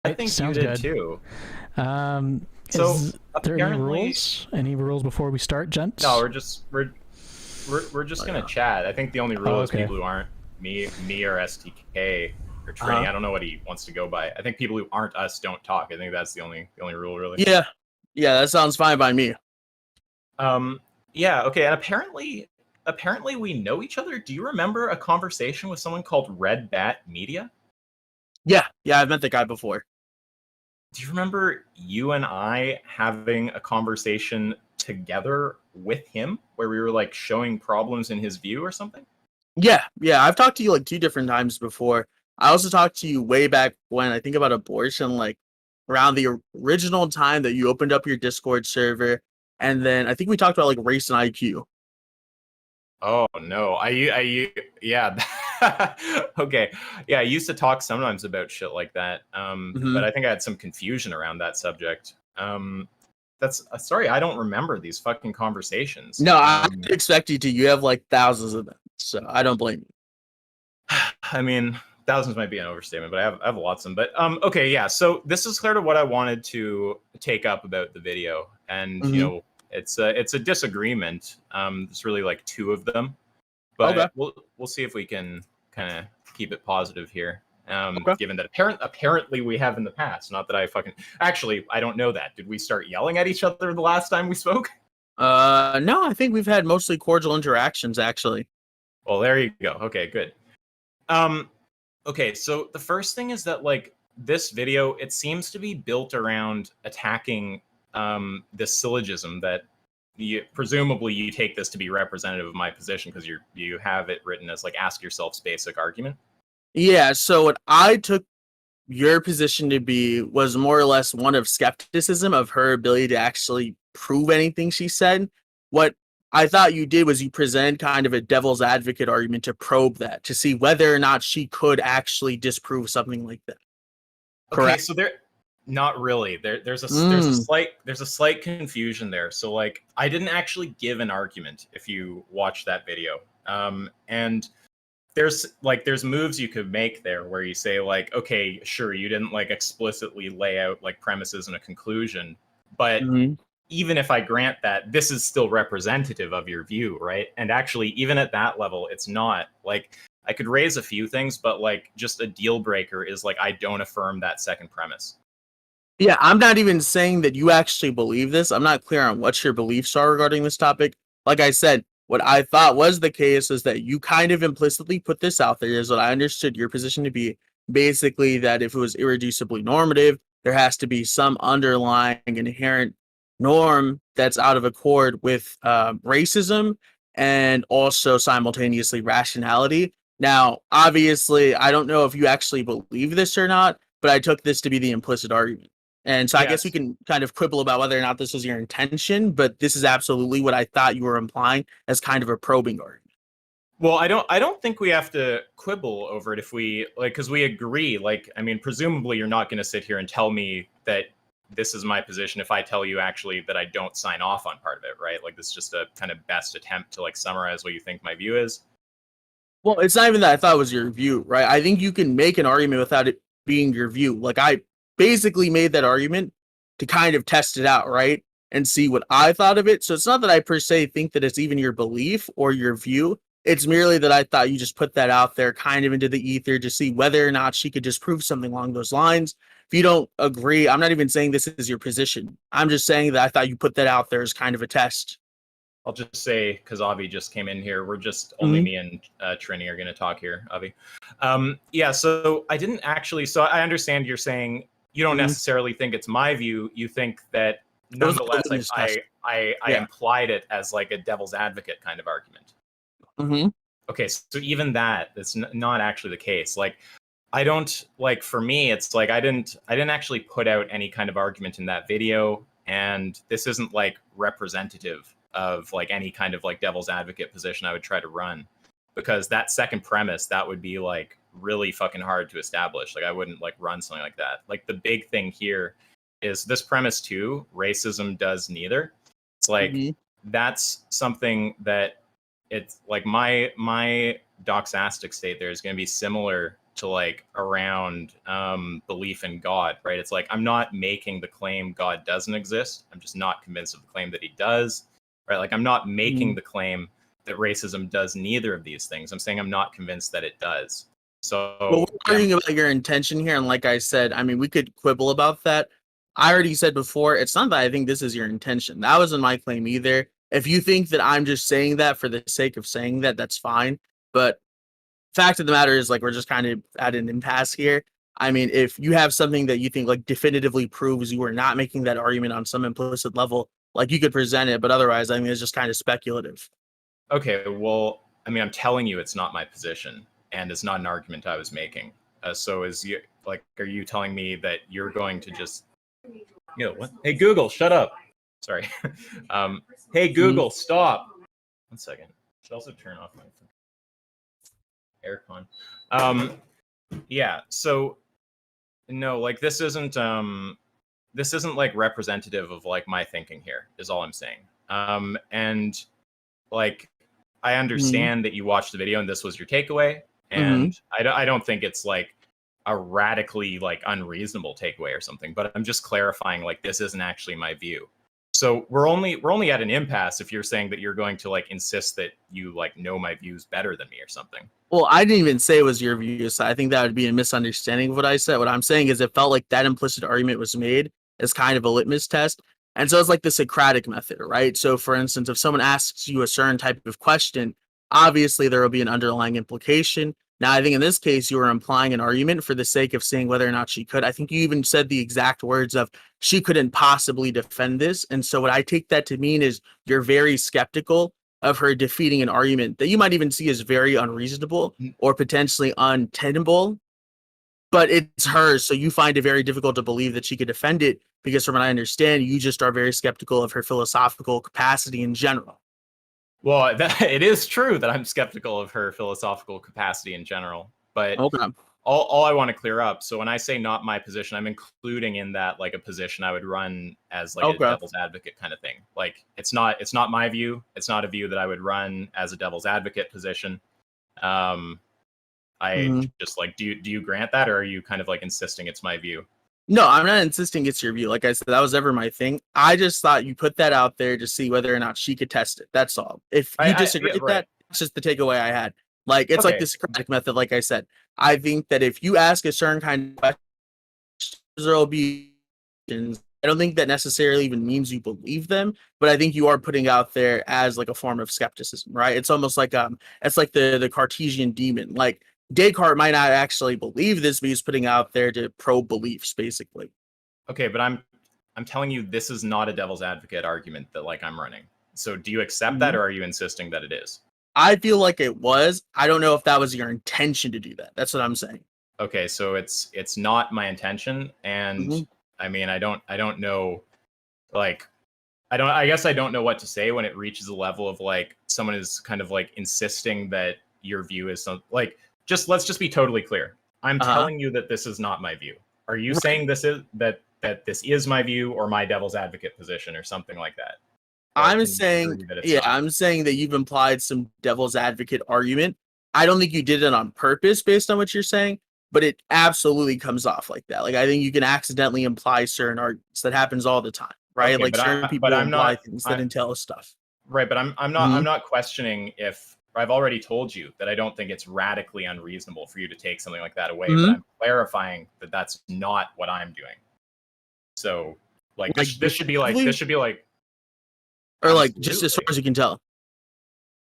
I Right, think you sounds did good. too. So Is there any apparently, rules? Any rules before we start, no, gents? we're just Oh, gonna yeah. chat. I think the only Oh, rule is okay. people who aren't me or STK or Trini. Uh-huh. I don't know what he wants to go by. I think people who aren't us don't talk. I think that's the only rule really. Yeah. Yeah, that sounds fine by me. Um, yeah, okay. And apparently we know each other. Do you remember a conversation with someone called Red Bat Media? Yeah, I've met the guy before. Do you remember you and I having a conversation together with him where we were like showing problems in his view or something? Yeah, I've talked to you like 2 different times before. I also talked to you way back when, I think about abortion, like around the original time that you opened up your Discord server. And then I think we talked about like race and IQ. Oh no, yeah. Okay, yeah. I used to talk sometimes about shit like that, but Hmm. I think I had some confusion around that subject. That's sorry, I don't remember these fucking conversations. No, I didn't expect you to. You have like thousands of them. So I don't blame I mean, thousands might be an overstatement, but I have lots of them. But okay, yeah. So this is sort of what I wanted to take up about the video, and you. it's a disagreement. There's really like two of them, Okay. but we'll see if we can kind of keep it positive here. Okay. Given that apparently we have in the past. Not that I fucking actually I don't know that. Did we start yelling at each other the last time we spoke? No, I think we've had mostly cordial interactions actually. Well, there you go. Okay, good. Um, okay, so the first thing is that like this video, it seems to be built around attacking this syllogism that presumably you take this to be representative of my position because you have it written as like ask yourself's basic argument. Yeah, so what I took your position to be was more or less one of skepticism of her ability to actually prove anything she said. What I thought you did was you presented kind of a devil's advocate argument to probe that, to see whether or not she could actually disprove something like that. Okay, Correct? so there not really. Mm. There's a slight confusion there. So like I didn't actually give an argument if you watch that video. And there's moves you could make there where you say like, okay, sure, you didn't like explicitly lay out like premises and a conclusion, but Hmm. even if I grant that, this is still representative of your view, right? And actually, even at that level, it's not. Like I could raise a few things, but like just a deal breaker is like I don't affirm that second premise. Yeah, I'm not even saying that you actually believe this. I'm not clear on what your beliefs are regarding this topic. Like I said, what I thought was the case is that you kind of implicitly put this out there, is what I understood your position to be. Basically, that if it was irreducibly normative, there has to be some underlying inherent norm that's out of accord with racism and also simultaneously rationality. Now, obviously, I don't know if you actually believe this or not, but I took this to be the implicit argument. And so I guess we Yes. can kind of quibble about whether or not this was your intention, but this is absolutely what I thought you were implying as kind of a probing argument. Well, I don't think we have to quibble over it if we like because we agree. Like, I mean, presumably you're not going to sit here and tell me that this is my position if I tell you actually that I don't sign off on part of it, right? Like, this is just a kind of best attempt to like summarize what you think my view is. Well, it's not even that I thought it was your view, right? I think you can make an argument without it being your view. Like I basically made that argument to kind of test it out, right? And see what I thought of it. So it's not that I per se think that it's even your belief or your view. It's merely that I thought you just put that out there kind of into the ether to see whether or not she could disprove something along those lines. If you don't agree, I'm not even saying this is your position. I'm just saying that I thought you put that out there as kind of a test. I'll just say because Avi just came in here, we're just only Mm-hmm. me and Trini are going to talk here, Avi. Yeah, so I didn't actually. So I understand you're saying you don't Mm-hmm. necessarily think it's my view. You think that It was like a nonetheless, litmus test. I Yeah. implied it as like a devil's advocate kind of argument. Mm-hmm. Okay, so even that's not actually the case. Like I don't like for me, it's like I didn't actually put out any kind of argument in that video, and this isn't like representative of like any kind of like devil's advocate position I would try to run, because that second premise that would be like really fucking hard to establish. Like I wouldn't like run something like that. Like the big thing here is this premise too, racism does neither. It's like Mm-hmm. that's something that it's like my doxastic state there is going to be similar to like around belief in God, right? It's like I'm not making the claim God doesn't exist. I'm just not convinced of the claim that he does, right? Like I'm not making the claim that racism does neither of these things. I'm saying I'm not convinced that it does. So Well, we're arguing about your intention here, and like I said, I mean, we could quibble about that. I already said before, it's not that I think this is your intention. That wasn't my claim either. If you think that I'm just saying that for the sake of saying that, that's fine. But fact of the matter is, like, we're just kind of at an impasse here. I mean, if you have something that you think like definitively proves you are not making that argument on some implicit level, like you could present it, but otherwise, I mean, it's just kind of speculative. okay, well, I mean, I'm telling you it's not my position, and it's not an argument I was making. So is you like, are you telling me that you're going to just, what? Hey Google, shut up. Sorry. Hey Google, stop. 1 second. Should also turn off my aircon. Yeah. So no, like this isn't like representative of like my thinking here. Is all I'm saying. And like I understand that you watched the video and this was your takeaway, and I don't think it's like a radically like unreasonable takeaway or something, but I'm just clarifying like this isn't actually my view. So we're only at an impasse if you're saying that you're going to like insist that you like know my views better than me or something. Well, I didn't even say it was your view, so I think that would be a misunderstanding of what I said. What I'm saying is it felt like that implicit argument was made as kind of a litmus test. And so it's like the Socratic method, right? So for instance, if someone asks you a certain type of question, obviously there will be an underlying implication. Now, I think in this case, you were implying an argument for the sake of saying whether or not she could. I think you even said the exact words of she couldn't possibly defend this. And so what I take that to mean is you're very skeptical of her defeating an argument that you might even see as very unreasonable or potentially untenable, but it's hers. So you find it very difficult to believe that she could defend it because, from what I understand, you just are very skeptical of her philosophical capacity in general. Well, it is true that I'm skeptical of her philosophical capacity in general, but Okay. all I want to clear up. So when I say not my position, I'm including in that like a position I would run as like a devil's advocate kind of thing. Like it's not my view. It's not a view that I would run as a devil's advocate position. Just like, do you grant that, or are you kind of like insisting it's my view? No, I'm not insisting it's your view. Like I said, that was ever my thing. I just thought you put that out there to see whether or not she could test it. That's all. If you disagree with that, it's just the takeaway I had. Like, it's like the Socratic method, like I said. I think that if you ask a certain kind of questions, there will be questions. I don't think that necessarily even means you believe them, but I think you are putting out there as like a form of skepticism, right? It's almost like it's like the Cartesian demon. Like Descartes might not actually believe this, but he's putting out there to probe beliefs, basically. Okay, but I'm telling you this is not a devil's advocate argument that like I'm running. So do you accept that, or are you insisting that it is? I feel like it was. I don't know if that was your intention to do that. That's what I'm saying. Okay, so it's not my intention, and I mean I don't know, like I guess I don't know what to say when it reaches a level of like someone is kind of like insisting that your view is some like let's just be totally clear. I'm telling you that this is not my view. Are you saying this is that this is my view or my devil's advocate position or something like that? I'm saying, I'm saying that you've implied some devil's advocate argument. I don't think you did it on purpose based on what you're saying, but it absolutely comes off like that. Like, I think you can accidentally imply certain arguments. That happens all the time, right? Okay, like certain people imply things that entail stuff. Right, but I'm not questioning if I've already told you that I don't think it's radically unreasonable for you to take something like that away, but I'm clarifying that that's not what I'm doing. So, like this should be like or like just as far as you can tell.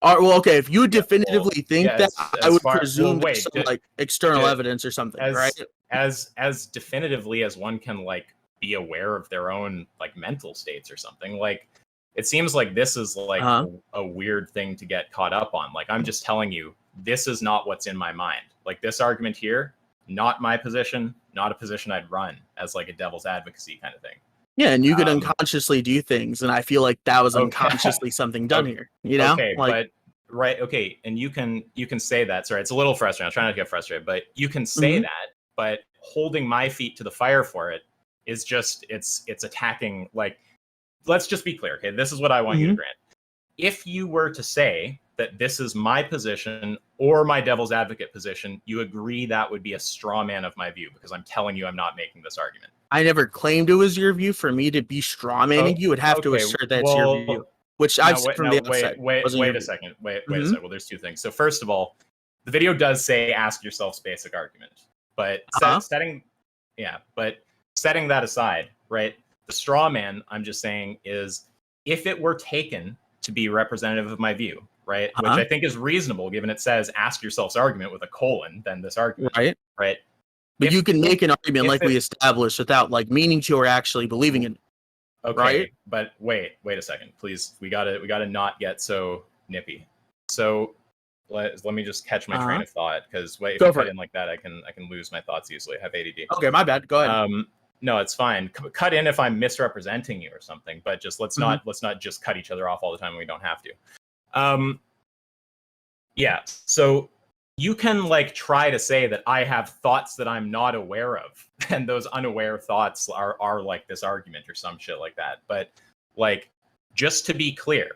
Well, okay. If you definitively think that, I would presume there's some like external evidence or something, right? As definitively as one can like be aware of their own like mental states or something. Like it seems like this is like a weird thing to get caught up on. Like I'm just telling you, this is not what's in my mind. Like this argument here, not my position, not a position I'd run as like a devil's advocacy kind of thing. Yeah, and you could unconsciously do things, and I feel like that was unconsciously something done here. You know? Okay, like, and you can say that. Sorry, it's a little frustrating. I'm trying not to get frustrated, but you can say that. But holding my feet to the fire for it is just it's attacking. Like, let's just be clear. Okay, this is what I want you to grant. If you were to say that this is my position or my devil's advocate position, you agree that would be a straw man of my view because I'm telling you I'm not making this argument. I never claimed it was your view. For me to be straw manning you would have to assert that's your view, which I've said from the outset. Wait a second. Wait a second. Well, there's two things. So first of all, the video does say ask yourself's basic argument, but setting that aside, right? The straw man I'm just saying is if it were taken to be representative of my view, right? Which I think is reasonable given it says ask yourself's argument with a colon, then this argument, right? But you can make an argument like we established without like meaning to or actually believing in it. Okay, right? But wait a second, please. We gotta not get so nippy. So let me just catch my train of thought because if I cut in like that, I can lose my thoughts easily. I have ADD. Okay, my bad. Go ahead. No, it's fine. Cut in if I'm misrepresenting you or something, but just let's not just cut each other off all the time when we don't have to. Yeah. So you can like try to say that I have thoughts that I'm not aware of, and those unaware thoughts are like this argument or some shit like that. But like, just to be clear,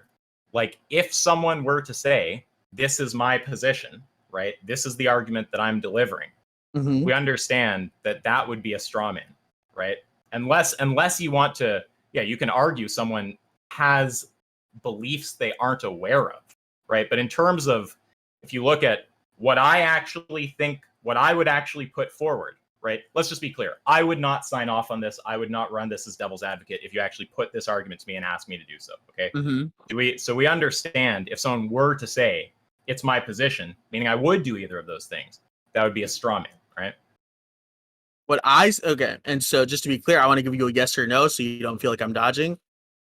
like if someone were to say, this is my position, right? This is the argument that I'm delivering. We understand that would be a straw man, right? Unless you want to, you can argue someone has beliefs they aren't aware of, right? But in terms of, if you look at what I actually think, what I would actually put forward, right? Let's just be clear. I would not sign off on this. I would not run this as devil's advocate if you actually put this argument to me and asked me to do so, okay? So we understand if someone were to say, it's my position, meaning I would do either of those things, that would be a straw man, right? Okay, and so just to be clear, I want to give you a yes or no so you don't feel like I'm dodging.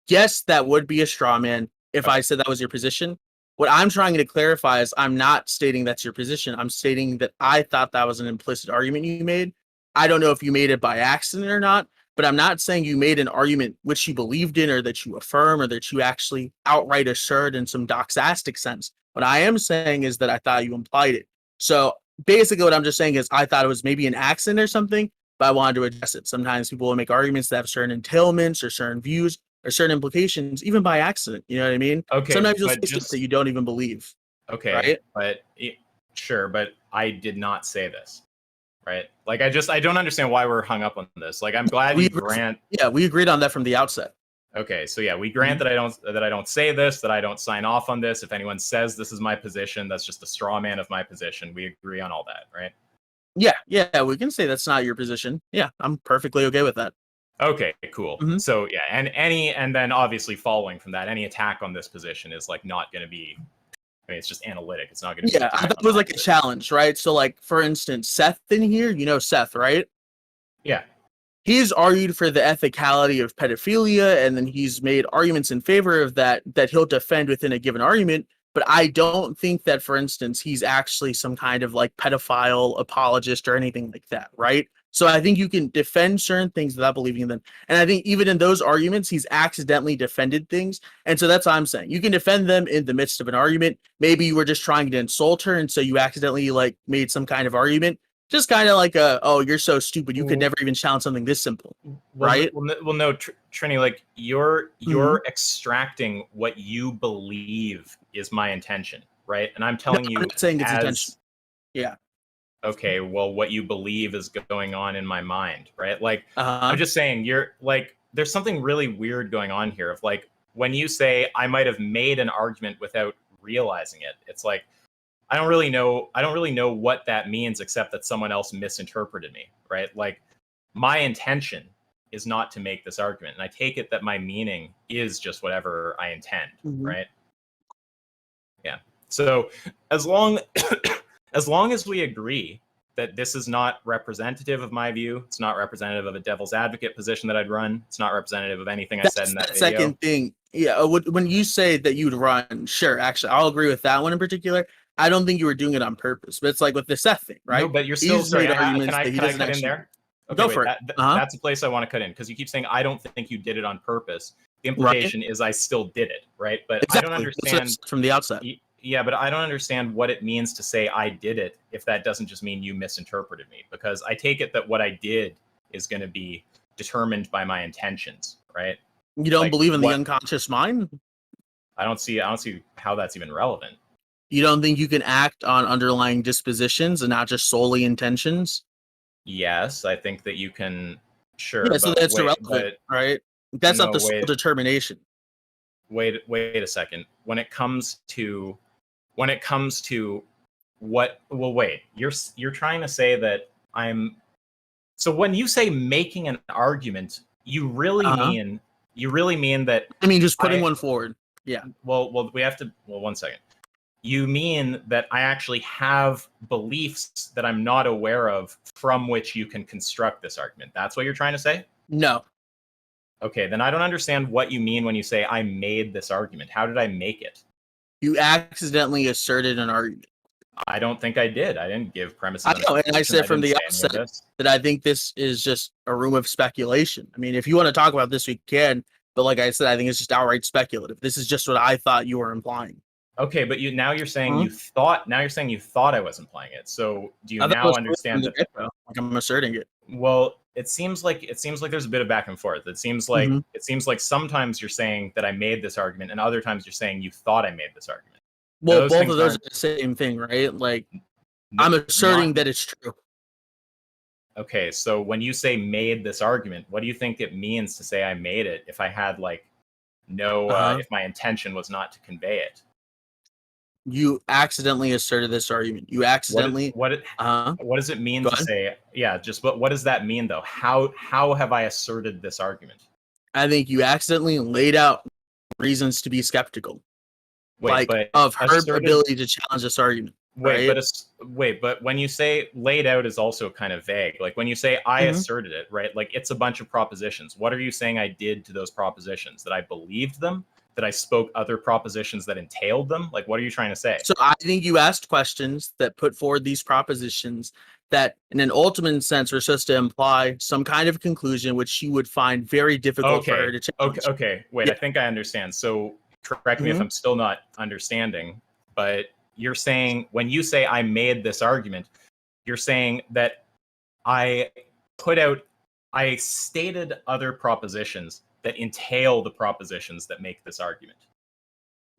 Yes, that would be a straw man if I said that was your position. What I'm trying to clarify is I'm not stating that's your position. I'm stating that I thought that was an implicit argument you made. I don't know if you made it by accident or not, but I'm not saying you made an argument which you believed in or that you affirm or that you actually outright assert in some doxastic sense. What I am saying is that I thought you implied it. So basically what I'm just saying is I thought it was maybe an accident or something, but I wanted to address it. Sometimes people will make arguments that have certain entailments or certain views or certain implications, even by accident. You know what I mean? Okay. Sometimes you'll say stuff that you don't even believe. Okay. Right? But sure, but I did not say this. Right? Like I don't understand why we're hung up on this. Like I'm glad you grant. Yeah, we agreed on that from the outset. Okay, so yeah, we grant that I don't say this, that I don't sign off on this. If anyone says this is my position, that's just a straw man of my position. We agree on all that, right? Yeah, we can say that's not your position. Yeah, I'm perfectly okay with that. Okay, cool. So yeah, and then obviously following from that, any attack on this position is like not going to be. I mean, it's just analytic. It's not going to be. Yeah, I thought it was like a challenge, right? So like, for instance, Seth in here, you know Seth, right? Yeah. He's argued for the ethicality of pedophilia, and then he's made arguments in favor of that he'll defend within a given argument. But I don't think that, for instance, he's actually some kind of like pedophile apologist or anything like that, right? So I think you can defend certain things without believing in them. And I think even in those arguments, he's accidentally defended things. And so that's what I'm saying. You can defend them in the midst of an argument. Maybe you were just trying to insult her, and so you accidentally like made some kind of argument. Just kind of like oh, you're so stupid. You could never even challenge something this simple, right? Well, no, Trini, like you're extracting what you believe is my intention, right? And I'm telling you, I'm not saying it's intention. Yeah. Okay, well, what you believe is going on in my mind, right? Like, I'm just saying, you're like, there's something really weird going on here. Of like, when you say I might have made an argument without realizing it, it's like, I don't really know what that means, except that someone else misinterpreted me, right? Like, my intention is not to make this argument, and I take it that my meaning is just whatever I intend, right? Yeah. So as long as we agree that this is not representative of my view, it's not representative of a devil's advocate position that I'd run, it's not representative of anything I said in that video. Second thing, yeah, when you say that you'd run, sure, actually, I'll agree with that one in particular. I don't think you were doing it on purpose, but it's like with the Seth thing, right? No, but you're still sorry. Can I cut in there? Okay, go for it. That's a place I want to cut in because you keep saying I don't think you did it on purpose. The implication is I still did it, right? But exactly. I don't understand from the outset. Yeah, but I don't understand what it means to say I did it if that doesn't just mean you misinterpreted me. Because I take it that what I did is going to be determined by my intentions, right? You don't believe in the unconscious mind? I don't see how that's even relevant. You don't think you can act on underlying dispositions and not just solely intentions? Yes, I think that you can. Sure, Yeah, so but that's irrelevant, but right? That's not no, the sole determination. wait a second. When it comes to what? Well, wait. You're trying to say that I'm. So when you say making an argument, Uh-huh. you really mean that I mean, just putting I. one forward. Yeah. Well, we have to. Well, one second. You mean that I actually have beliefs that I'm not aware of from which you can construct this argument. That's what you're trying to say? No. Okay, then I don't understand what you mean when you say I made this argument. How did I make it? You accidentally asserted an argument. I don't think I did. I didn't give premises I and a know, and I conclusion. said I from didn't the say any of outset this. that I think this is just a room of speculation. I mean, if you want to talk about this, we can. But like I said, I think it's just outright speculative. This is just what I thought you were implying. Okay, but you're saying Huh? you thought I was implying it. So do you I thought it now was clear from understand the that? get-go, like I'm asserting it. Well, it seems like there's a bit of back and forth. Mhm. It seems like sometimes you're saying that I made this argument, and other times you're saying you thought I made this argument. Well, Those both things of those are aren't the same thing, right? Like n- I'm asserting not that it's true. okay. So when you say made this argument, what do you think it means to say I made it? If I had like no, Uh-huh. if my intention was not to convey it, You accidentally asserted this argument. You accidentally what uh-huh. what does it mean Go to ahead. say? Yeah, just what does that mean though? How have I asserted this argument? I think you accidentally laid out reasons to be skeptical, Wait, like but of her asserted. ability to challenge this argument, right? Wait, but when you say laid out is also kind of vague. Like when you say I Mhm. asserted it, right? Like it's a bunch of propositions. What are you saying I did to those propositions? That I believed them? That I spoke other propositions that entailed them? Like what are you trying to say? So I think you asked questions that put forward these propositions that, in an ultimate sense, are supposed to imply some kind of conclusion which she would find very difficult for her Okay. to challenge. Okay. Wait, Yeah. I think I understand. So correct me if Hmm. I'm still not understanding, but you're saying when you say I made this argument, you're saying that I put out, I stated other propositions that entail the propositions that make this argument.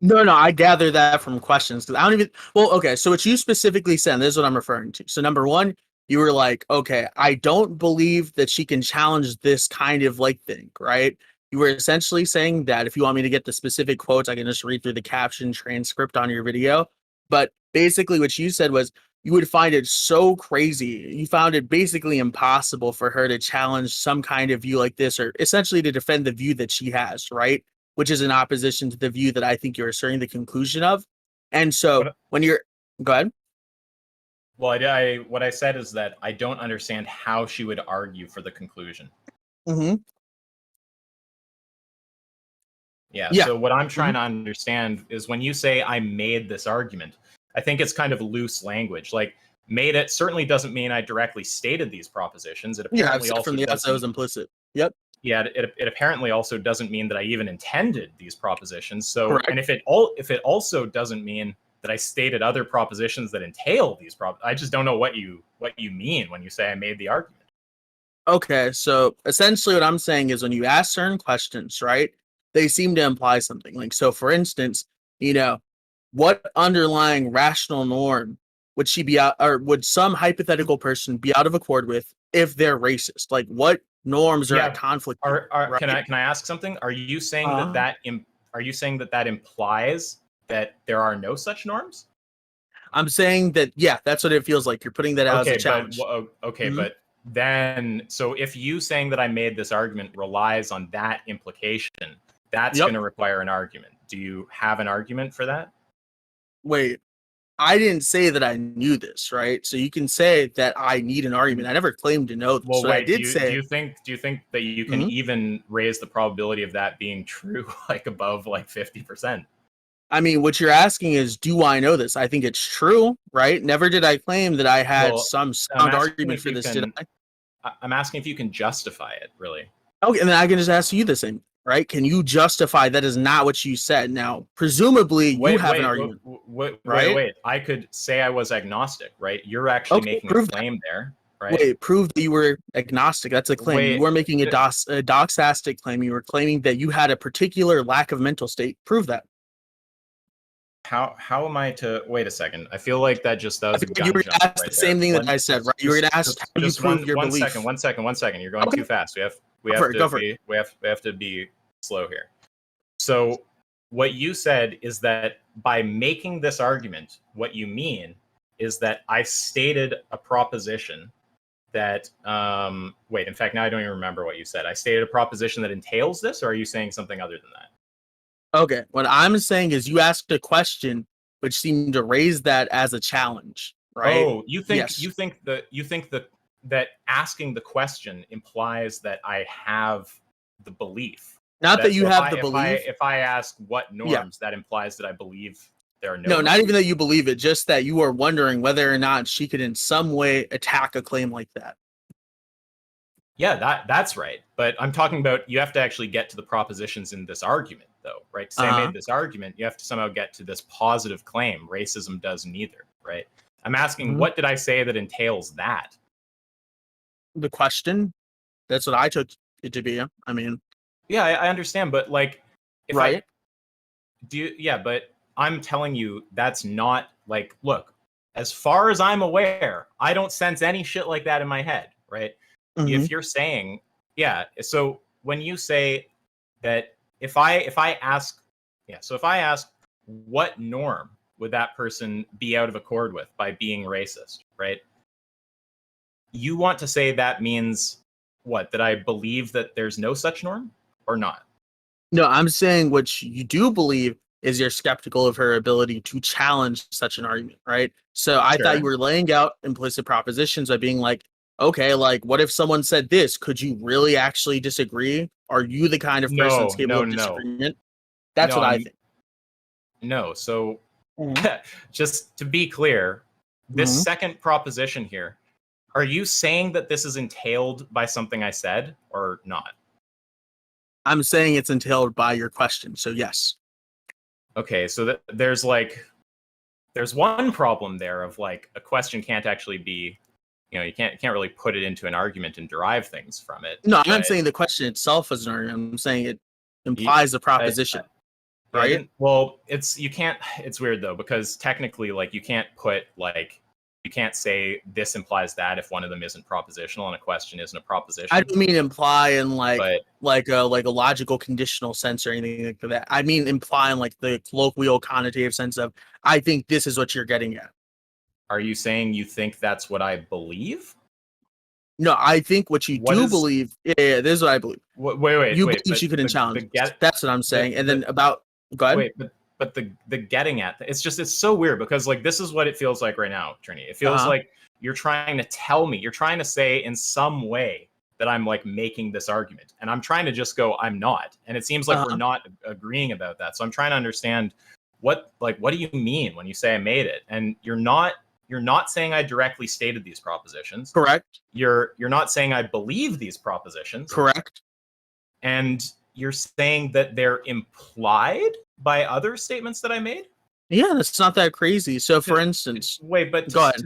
No, no, I gather that from questions because I don't even. Well, okay, so what you specifically said, this is what I'm referring to. So, number one, you were like, okay, I don't believe that she can challenge this kind of like thing, right? You were essentially saying that if you want me to get the specific quotes, I can just read through the caption transcript on your video. But basically, what you said was you would find it so crazy. You found it basically impossible for her to challenge some kind of view like this, or essentially to defend the view that she has, right? Which is in opposition to the view that I think you're asserting the conclusion of. And so What when you're go ahead. well, what I said is that I don't understand how she would argue for the conclusion. Mm-hmm. Yeah. Yeah. So what I'm Mm-hmm. trying to understand is when you say I made this argument, I think it's kind of loose language. Like made it certainly doesn't mean I directly stated these propositions. It Yeah, I've apparently said from also the outset it doesn't. was implicit. Yep. Yeah, it apparently also doesn't mean that I even intended these propositions. So, and Correct. if it also doesn't mean that I stated other propositions that entail these I just don't know what you mean when you say I made the argument. Okay, so essentially what I'm saying is when you ask certain questions, right, they seem to imply something. Like, so for instance, you know, what underlying rational norm would she be out, or would some hypothetical person be out of accord with if they're racist? Like, what norms are at Yeah. conflict here, Are right? can I ask something? Are you saying Uh, are you saying that implies that there are no such norms? I'm saying that, yeah, that's what it feels like. You're putting that out as a Okay, challenge. Hmm. but then so if you saying that I made this argument relies on that implication, that's Yep. going to require an argument. Do you have an argument for that? Wait, I didn't say that I knew this, right? So you can say that I need an argument. I never claimed to know this. Well, What I wait. did say, Do you think that you can mhm, even raise the probability of that being true, like above like 50%? I mean, what you're asking is, do I know this? I think it's true, right? Never did I claim that I had Well, some I'm sound asking argument if for you this, did can. I? I'm asking if you can justify it, really. Okay, and then I can just ask you the same, right? Can you justify that is not what you said? Now, presumably, you Wait, have an wait, argument, wait. right? I could say I was agnostic, right? You're actually Okay, making a prove that. claim there, right? Wait, prove that you were agnostic. That's a claim. You Wait, were making a doxastic claim. You were claiming that you had a particular lack of mental state. Prove that. how am I to wait a second? I feel like that was a gun You were jump gonna ask right the same there. thing that I said, right? You were gonna ask how you prove your one belief. second, one second. You're going Okay. too fast. We have to be slow here. So what you said is that by making this argument, what you mean is that I stated a proposition that wait, in fact, now I don't even remember what you said. I stated a proposition that entails this, or are you saying something other than that? Okay, what I'm saying is you asked a question which seemed to raise that as a challenge, right? Oh, you think Yes. that asking the question implies that I have the belief. Not that you So have the belief. if I ask what Yeah. norms, that implies that I believe there are no. No, norms? not even that you believe it, just that you are wondering whether or not she could in some way attack a claim like that. Yeah, that's right. But I'm talking about you have to actually get to the propositions in this argument, though, right? To say I made this argument, you have to somehow get to this positive claim. Racism does neither, right? I'm asking, what did I say that entails that? The question. That's what I took it to be. I mean, yeah, I understand, but like, if right? But I'm telling you, that's not like, look, as far as I'm aware, I don't sense any shit like that in my head, right? If you're saying, yeah, so when you say that if I ask what norm would that person be out of accord with by being racist, right? You want to say that means what? That I believe that there's no such norm or not? No, I'm saying what you do believe is you're skeptical of her ability to challenge such an argument, right? So I thought you were laying out implicit propositions by being like, okay, like what if someone said this? Could you really actually disagree? Are you the kind of person that's capable of disagreement? That's what I think. No, so just to be clear, this second proposition here, are you saying that this is entailed by something I said or not? I'm saying it's entailed by your question, so yes. Okay, so there's one problem there of like a question can't actually be, you can't really put it into an argument and derive things from it. No, I'm not saying the question itself is an argument. I'm saying it implies a proposition. Right? It's weird though, because technically, like, you can't say this implies that if one of them isn't propositional and a question isn't a proposition. I don't mean imply in like a logical conditional sense or anything like that. I mean imply in like the colloquial connotative sense of I think this is what you're getting at. Are you saying you think that's what I believe? No, I think what you believe. Yeah, this is what I believe. Wait. You believe she couldn't challenge. That's what I'm saying. And then about go ahead. Wait, but the getting at it's so weird because like this is what it feels like right now, Trini. It feels like you're trying to tell me, you're trying to say in some way that I'm like making this argument, and I'm trying to just go, I'm not, and it seems like we're not agreeing about that. So I'm trying to understand what do you mean when you say I made it, and you're not saying I directly stated these propositions. Correct. You're not saying I believe these propositions. Correct. And you're saying that they're implied by other statements that I made? Yeah, that's not that crazy. So for instance, wait, but go ahead.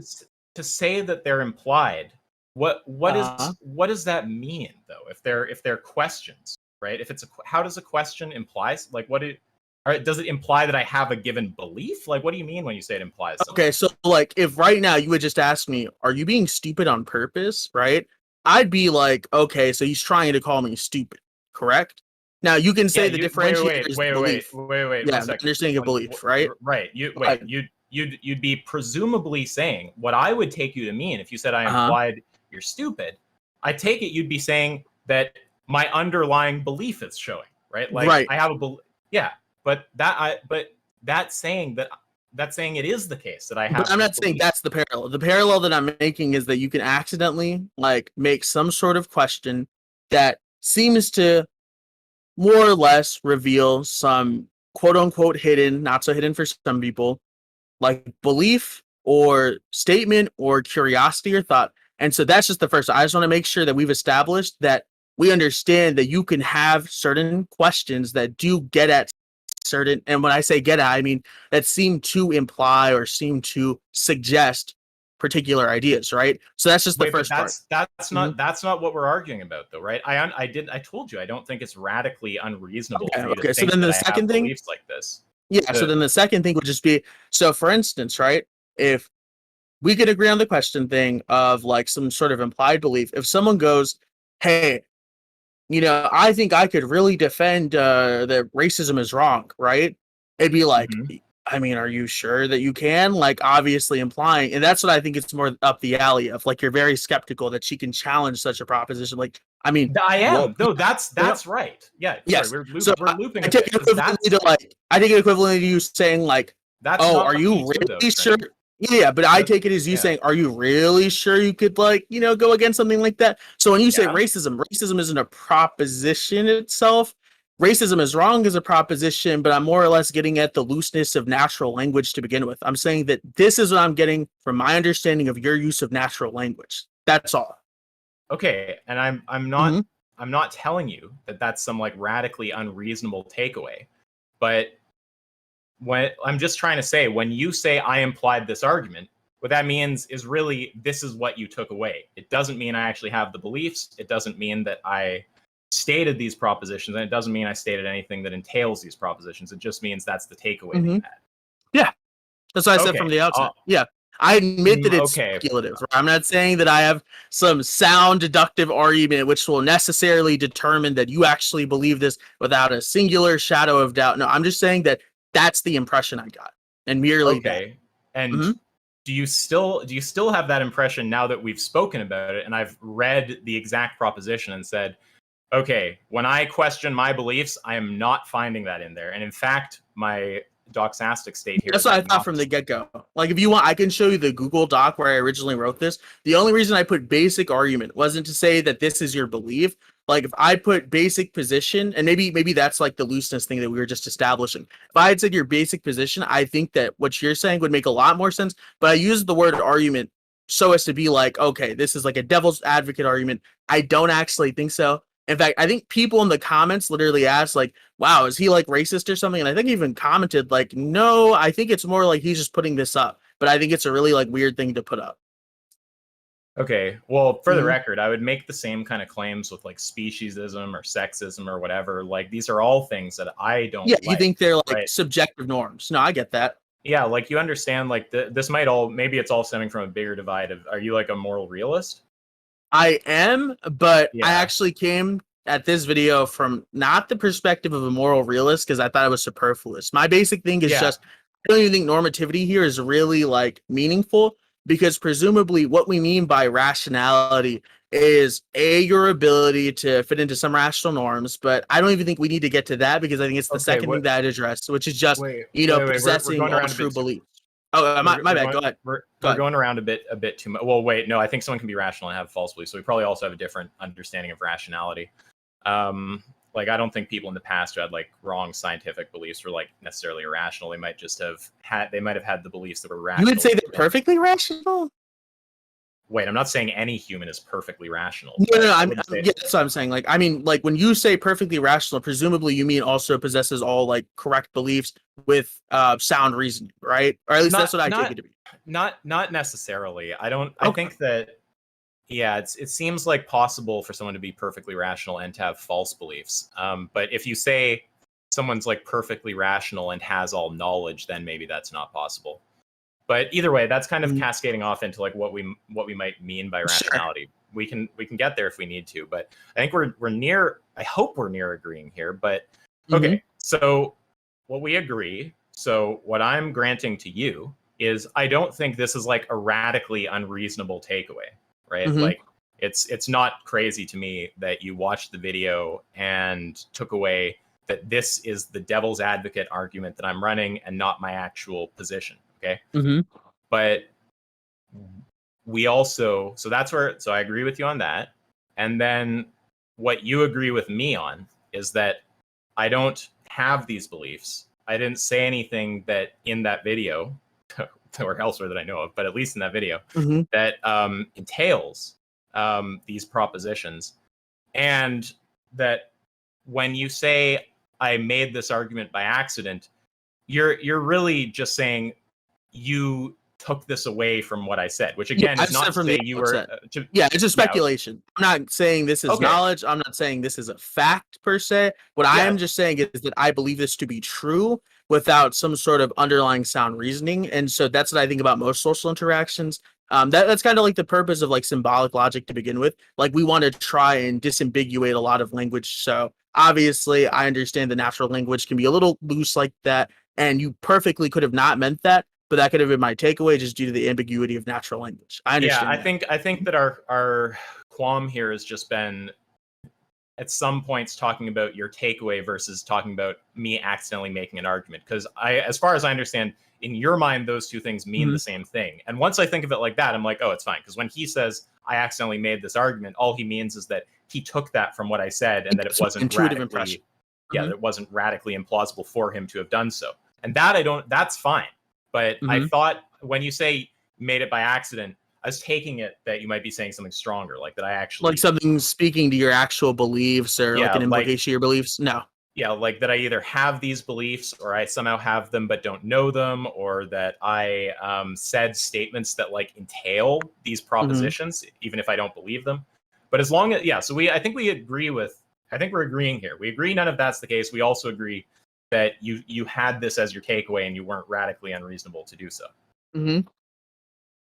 To say that they're implied, what does that mean though? If they're questions, right? If it's how does a question imply, like, does it imply that I have a given belief? Like, what do you mean when you say it implies something? Okay, so like if right now you would just ask me, are you being stupid on purpose, right? I'd be like, okay, so he's trying to call me stupid, correct? Now you can say the differentiator is belief. Wait. Yeah, understanding of belief, right? Right. You'd be presumably saying what I would take you to mean if you said I implied you're stupid. I take it you'd be saying that my underlying belief is showing, right? Like I have a belief. Yeah, but that's saying it is the case that I have. But I'm not saying that's the parallel. The parallel that I'm making is that you can accidentally like make some sort of question that seems to more or less reveal some quote unquote hidden, not so hidden for some people, like belief or statement or curiosity or thought. And so that's just the first. I just want to make sure that we've established that we understand that you can have certain questions that do get at certain, and when I say get at, I mean that seem to imply or seem to suggest particular ideas, right? So that's just the first part. That's not what we're arguing about, though, right? I told you I don't think it's radically unreasonable for you to think that I have beliefs like this. Yeah, so then the second thing would just be, so for instance, right, if we could agree on the question thing of like some sort of implied belief, if someone goes, hey, I think I could really defend that racism is wrong, right? It'd be like, Mhm. I mean, are you sure that you can? Like, obviously implying, and that's what I think it's more up the alley of. Like, you're very skeptical that she can challenge such a proposition. Like, I mean, I well, am. No, that's right. Yeah, sorry, yes. So we're looping I a take bit it because equivalently to like, I take it equivalently to you saying like, that's oh, not are the you P2 though, really sure? Trinity. Yeah, but I That, take it as you yeah. saying, are you really sure you could like, go against something like that? So when you say Yeah. racism isn't a proposition itself. Racism is wrong as a proposition, but I'm more or less getting at the looseness of natural language to begin with. I'm saying that this is what I'm getting from my understanding of your use of natural language. That's all. Okay, and Mm-hmm. I'm not telling you that that's some like radically unreasonable takeaway, but when I'm just trying to say, when you say I implied this argument, what that means is really this is what you took away. It doesn't mean I actually have the beliefs. It doesn't mean that I stated these propositions, and it doesn't mean I stated anything that entails these propositions. It just means that's the takeaway that Mm-hmm. you had. Yeah. That's what I said Okay. from the outset. Yeah. I admit that it's Okay. speculative. Right? I'm not saying that I have some sound deductive argument which will necessarily determine that you actually believe this without a singular shadow of doubt. No, I'm just saying that that's the impression I got, and merely that. Okay. And Mm-hmm. do you still have that impression now that we've spoken about it and I've read the exact proposition and said, okay, when I question my beliefs, I am not finding that in there. And in fact, my doxastic state here That's is what like I the thought from the opposite. get-go. Like, if you want, I can show you the Google Doc where I originally wrote this. The only reason I put basic argument wasn't to say that this is your belief. Like, if I put basic position, and maybe that's like the looseness thing that we were just establishing. If I had said your basic position, I think that what you're saying would make a lot more sense. But I used the word argument so as to be like, okay, this is like a devil's advocate argument. I don't actually think so. In fact, I think people in the comments literally asked, like, wow, is he like racist or something? And I think he even commented, like, no, I think it's more like he's just putting this up. But I think it's a really like weird thing to put up. Okay. Well, for the Mhm. record, I would make the same kind of claims with like speciesism or sexism or whatever. Like these are all things that I don't Yeah, you like. think they're like Right. subjective norms. No, I get that. Yeah, like you understand like this might all maybe it's all stemming from a bigger divide of are you like a moral realist? I am, but I Yeah. actually came at this video from not the perspective of a moral realist because I thought it was superfluous. My basic thing is Yeah. just I don't even think normativity here is really like meaningful because presumably what we mean by rationality is your ability to fit into some rational norms, but I don't even think we need to get to that because I think it's the Okay, second thing what that I'd address, which is just wait. We're possessing going all around a true bit too beliefs. Oh, my bad. Go ahead. Go we're ahead. going around a bit too much. Well, wait, no, I think someone can be rational and have false beliefs. So we probably also have a different understanding of rationality. Um, like I don't think people in the past who had like wrong scientific beliefs were like necessarily irrational. They might just have had the beliefs that were You would rational. say they're perfectly rational? Wait, I'm not saying any human is perfectly rational, No, no, but no, I wouldn't say yeah, that's what I'm saying. Like, I mean, like when you say perfectly rational, presumably you mean also possesses all like correct beliefs with sound reasoning, right? Or at least that's not what I take not it to be. not necessarily. I don't. I Okay. think that yeah, it seems like possible for someone to be perfectly rational and to have false beliefs. But if you say someone's like perfectly rational and has all knowledge, then maybe that's not possible. But either way, that's kind of Mhm. cascading off into like what we might mean by Sure. rationality. We can get there if we need to, but I think we're near. I hope we're near agreeing here. But Hmm. okay, so what we agree. So what I'm granting to you is I don't think this is like a radically unreasonable takeaway, right? Hmm. Like it's not crazy to me that you watched the video and took away that this is the devil's advocate argument that I'm running and not my actual position. Okay. Hmm. But we also, so I agree with you on that. And then what you agree with me on is that I don't have these beliefs. I didn't say anything that in that video or elsewhere that I know of, but at least in that video Hmm. that entails these propositions. And that when you say I made this argument by accident, you're really just saying you took this away from what I said, which Yeah, again I is just not said to from the say you were outset. Yeah, it's just yeah, speculation. I'm not saying this is okay, knowledge. I'm not saying this is a fact per se. What I yeah, am just saying is that I believe this to be true without some sort of underlying sound reasoning. And so that's what I think about most social interactions. That's kind of like the purpose of like symbolic logic to begin with. Like we want to try and disambiguate a lot of language. So obviously, I understand the natural language can be a little loose like that, and you perfectly could have not meant that, but that could have been my takeaway just due to the ambiguity of natural language. I Yeah, understand. I think that our qualm here has just been at some points talking about your takeaway versus talking about me accidentally making an argument. Because as far as I understand, in your mind, those two things mean the same thing. And once I think of it like that, I'm like, oh, it's fine. Because when he says I accidentally made this argument, all he means is that he took that from what I said and that it wasn't intuitive impression. that it wasn't radically implausible for him to have done so. And that that's fine. But I thought when you say made it by accident, I was taking it that you might be saying something stronger, like that I actually like something speaking to your actual beliefs or like an like implication of your beliefs. No. yeah, like that I either have these beliefs or I somehow have them but don't know them, or that I said statements that like entail these propositions, even if I don't believe them. But as long as so I think we're agreeing here. We agree none of that's the case. We also agree that you had this as your takeaway and you weren't radically unreasonable to do so.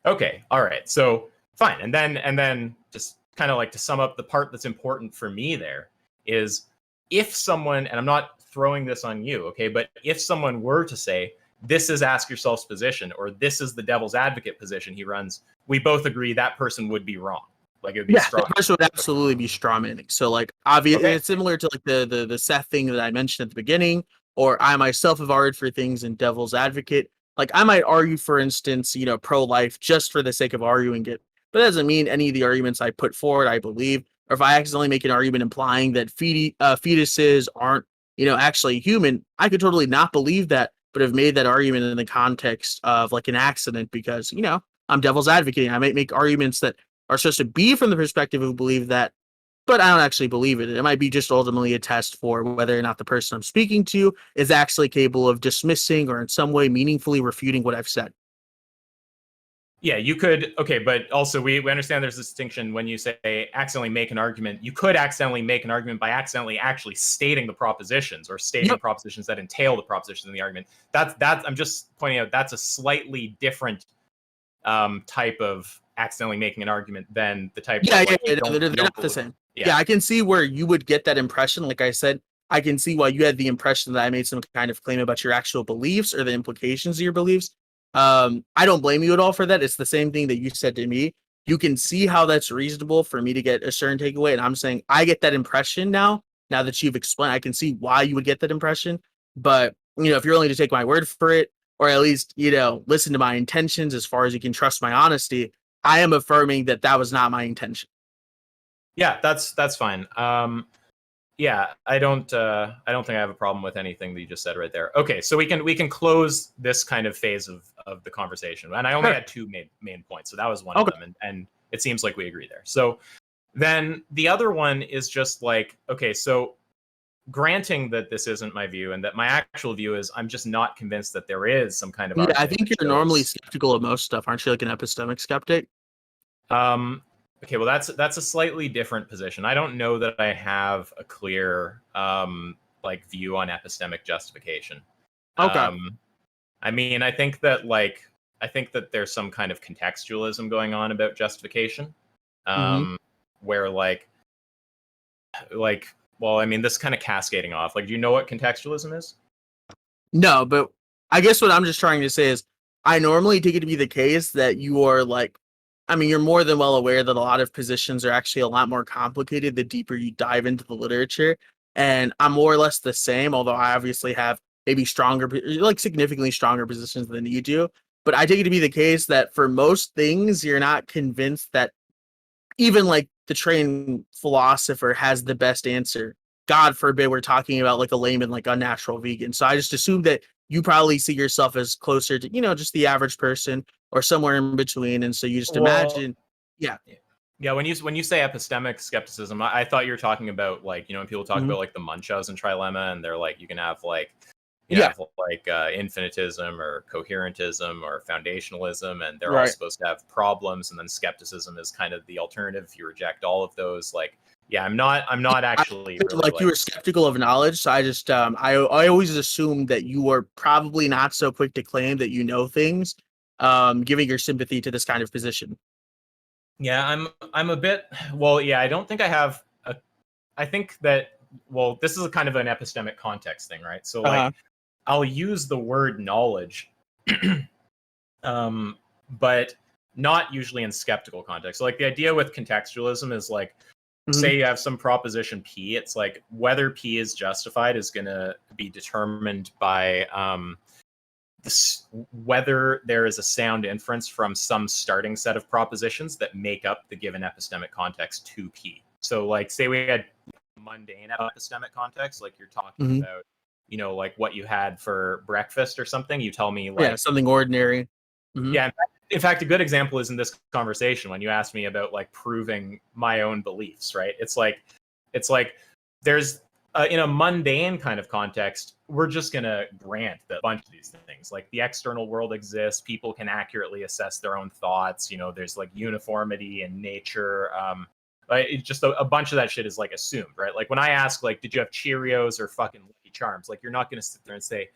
Okay, all right, so fine. And then just kind of like to sum up the part that's important for me there is if someone, and I'm not throwing this on you, okay, but if someone were to say, this is ask yourself's position, or this is the devil's advocate position he runs, we both agree that person would be wrong. Like it would be strong. That person would absolutely be strawmanning. So like obviously it's similar to like the Seth thing that I mentioned at the beginning, or I myself have argued for things in devil's advocate. Like I might argue, for instance, pro-life just for the sake of arguing it. But that doesn't mean any of the arguments I put forward, I believe. Or if I accidentally make an argument implying that fetuses aren't, actually human, I could totally not believe that, but have made that argument in the context of like an accident because, I'm devil's advocating. I might make arguments that are supposed to be from the perspective of believe that, but I don't actually believe it. It might be just ultimately a test for whether or not the person I'm speaking to is actually capable of dismissing or in some way meaningfully refuting what I've said. Yeah, you could. Okay, but also we understand there's a distinction when you say accidentally make an argument. You could accidentally make an argument by accidentally actually stating the propositions or stating propositions that entail the propositions in the argument. That's I'm just pointing out that's a slightly different type of accidentally making an argument than the type. They're not the same. Yeah, I can see where you would get that impression. Like I said, I can see why you had the impression that I made some kind of claim about your actual beliefs or the implications of your beliefs. I don't blame you at all for that. It's the same thing that you said to me. You can see how that's reasonable for me to get a certain takeaway. And I'm saying I get that impression now that you've explained, I can see why you would get that impression. But, if you're willing to take my word for it, or at least, listen to my intentions as far as you can trust my honesty, I am affirming that that was not my intention. Yeah, that's fine. Yeah, I don't think I have a problem with anything that you just said right there. Okay, so we can close this kind of phase of the conversation. And I only had two main points, so that was one of them, and it seems like we agree there. So then the other one is just like, okay, so granting that this isn't my view and that my actual view is I'm just not convinced that there is some kind of argument. I think you're normally skeptical of most stuff. Aren't you like an epistemic skeptic? Okay, well that's a slightly different position. I don't know that I have a clear view on epistemic justification. Okay. I mean, I think that there's some kind of contextualism going on about justification. Where well, I mean, this is kind of cascading off. Like, do you know what contextualism is? No, but I guess what I'm just trying to say is I normally take it to be the case that you are you're more than well aware that a lot of positions are actually a lot more complicated the deeper you dive into the literature. And I'm more or less the same, although I obviously have maybe significantly stronger positions than you do. But I take it to be the case that for most things, you're not convinced that even like the trained philosopher has the best answer. God forbid we're talking about like a layman, like unnatural vegan. So I just assume that you probably see yourself as closer to, just the average person or somewhere in between. And so you just imagine, yeah. When you say epistemic skepticism, I thought you were talking about when people talk about like the Munchausen trilemma, and they're like, you can have infinitism or coherentism or foundationalism, and they're all supposed to have problems. And then skepticism is kind of the alternative. If you reject all of those, like Yeah, I'm not actually really like you were skeptical of knowledge, so I just I always assumed that you were probably not so quick to claim that you know things, giving your sympathy to this kind of position. Yeah, I'm a bit, well, yeah, I don't think I have a, I think that, well, this is a kind of an epistemic context thing, right? So like I'll use the word knowledge, but not usually in skeptical context. So like the idea with contextualism is like, say you have some proposition P, it's like whether P is justified is going to be determined by whether there is a sound inference from some starting set of propositions that make up the given epistemic context to P. So like say we had mundane epistemic context, like you're talking about, you know, like what you had for breakfast or something, you tell me like something ordinary. Yeah, in fact, a good example is in this conversation when you asked me about like proving my own beliefs, right? It's like there's in a mundane kind of context, we're just gonna grant that a bunch of these things, like the external world exists, people can accurately assess their own thoughts. You know, there's like uniformity in nature. It's just a bunch of that shit is like assumed, right? Like when I ask, like, did you have Cheerios or fucking Lucky Charms? Like, you're not gonna sit there and say,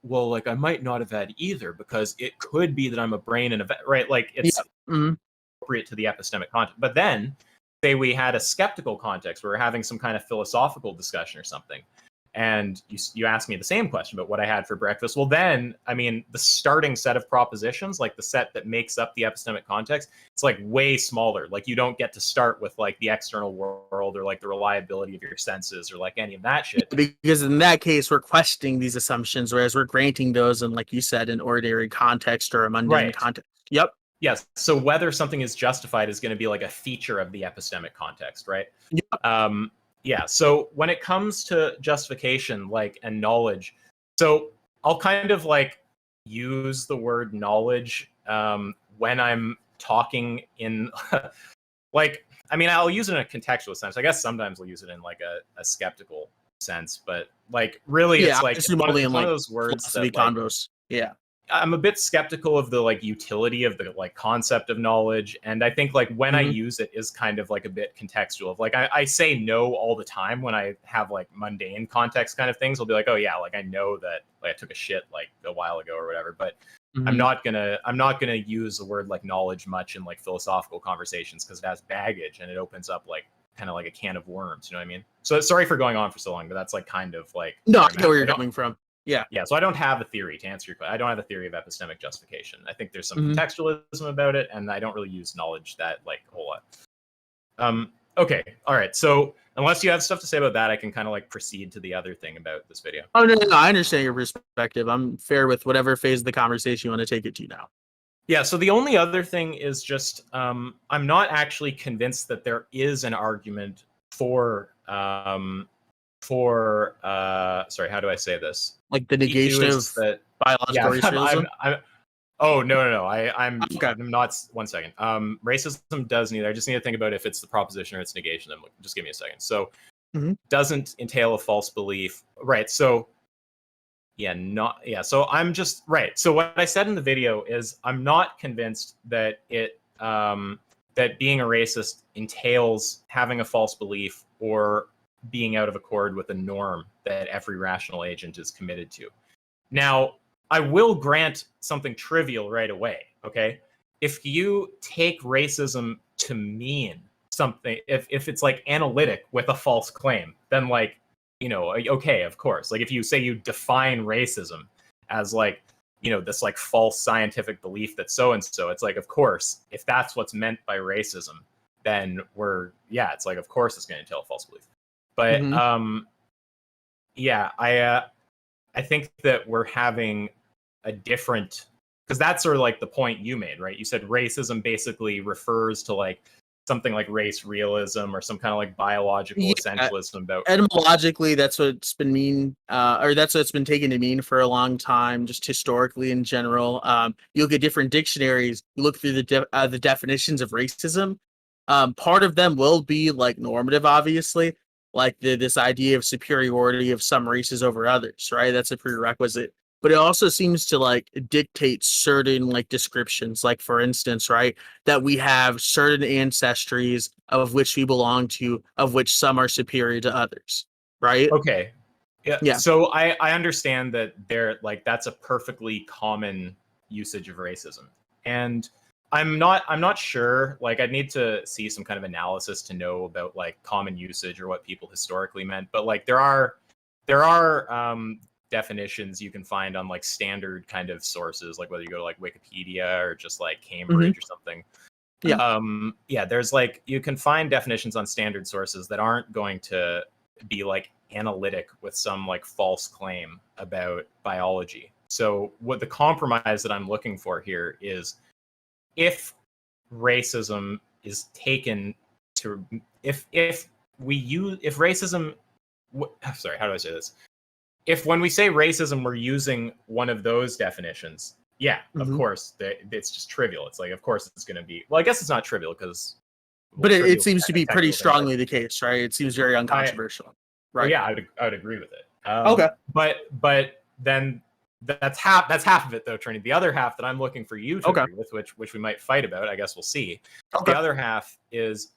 well, like I might not have had either because it could be that I'm a brain in a right. Like it's appropriate to the epistemic context. But then, say we had a skeptical context where we're having some kind of philosophical discussion or something, and you ask me the same question about what I had for breakfast. Well, then, I mean, the starting set of propositions, like the set that makes up the epistemic context, it's like way smaller. Like you don't get to start with like the external world or like the reliability of your senses or like any of that shit. Because in that case, we're questioning these assumptions, whereas we're granting those in, like you said, an ordinary context or a mundane context. Yep. Yes. So whether something is justified is going to be like a feature of the epistemic context, right? Yep. Yeah. So when it comes to justification, like, and knowledge, so I'll kind of like use the word knowledge when I'm talking in like, I mean, I'll use it in a contextual sense. I guess sometimes I'll use it in like a skeptical sense, but like really it's like it's one of those words that like, convos. Yeah. I'm a bit skeptical of the like utility of the like concept of knowledge, and I think like when I use it is kind of like a bit contextual. Of like I say no all the time when I have like mundane context kind of things. I'll be like, oh yeah, like I know that like I took a shit like a while ago or whatever, but I'm not gonna use the word like knowledge much in like philosophical conversations because it has baggage and it opens up like kind of like a can of worms. You know what I mean? So sorry for going on for so long, but that's like kind of like no, I know where you're coming from. Yeah. So I don't have a theory to answer your question. I don't have a theory of epistemic justification. I think there's some contextualism about it, and I don't really use knowledge that like a whole lot. Okay. All right. So unless you have stuff to say about that, I can kind of like proceed to the other thing about this video. Oh, no. I understand your perspective. I'm fair with whatever phase of the conversation you want to take it to now. Yeah. So the only other thing is just I'm not actually convinced that there is an argument for sorry, how do I say this? Like the negation of that biological racism? Oh no! I'm not. 1 second. Racism does neither. I just need to think about if it's the proposition or its negation. Then just give me a second. So, doesn't entail a false belief, right? So, So I'm just right. So what I said in the video is I'm not convinced that that being a racist entails having a false belief or being out of accord with a norm that every rational agent is committed to. Now, I will grant something trivial right away, okay? If you take racism to mean something, if it's like analytic with a false claim, then like, you know, okay, of course. Like if you say you define racism as like, you know, this like false scientific belief that so-and-so, it's like, of course, if that's what's meant by racism, then it's like, of course it's going to entail a false belief. But I think that we're having a different, because that's sort of like the point you made, right? You said racism basically refers to like something like race realism or some kind of like biological essentialism about etymologically that's what it's been or that's what it's been taken to mean for a long time, just historically in general. You look at different dictionaries, you look through the definitions of racism. Part of them will be like normative, obviously, like this idea of superiority of some races over others, right? That's a prerequisite. but it also seems to like dictate certain like descriptions. Like for instance, right, that we have certain ancestries of which we belong to, of which some are superior to others, right? Okay. Yeah. Yeah. So I understand that that's a perfectly common usage of racism. And I'm not sure, like I'd need to see some kind of analysis to know about like common usage or what people historically meant. But like there are definitions you can find on like standard kind of sources, like whether you go to like Wikipedia or just like Hmm. Cambridge or something. Yeah. Yeah, there's like you can find definitions on standard sources that aren't going to be like analytic with some like false claim about biology. So what the compromise that I'm looking for here is, if racism is taken to if racism sorry, how do I say this? If when we say racism we're using one of those definitions, yeah, of Hmm. course it's just trivial. It's like, of course it's going to be, well, I guess it's not trivial because, well, But it trivial is seems to a be pretty technical thing, but strongly the case, right? It seems very I uncontroversial, oh right? yeah, I would agree with it. Okay. But then that's half of it though, Trini. The other half that I'm looking for you to Okay. agree with, which we might fight about, I guess we'll see. The Okay. other half is,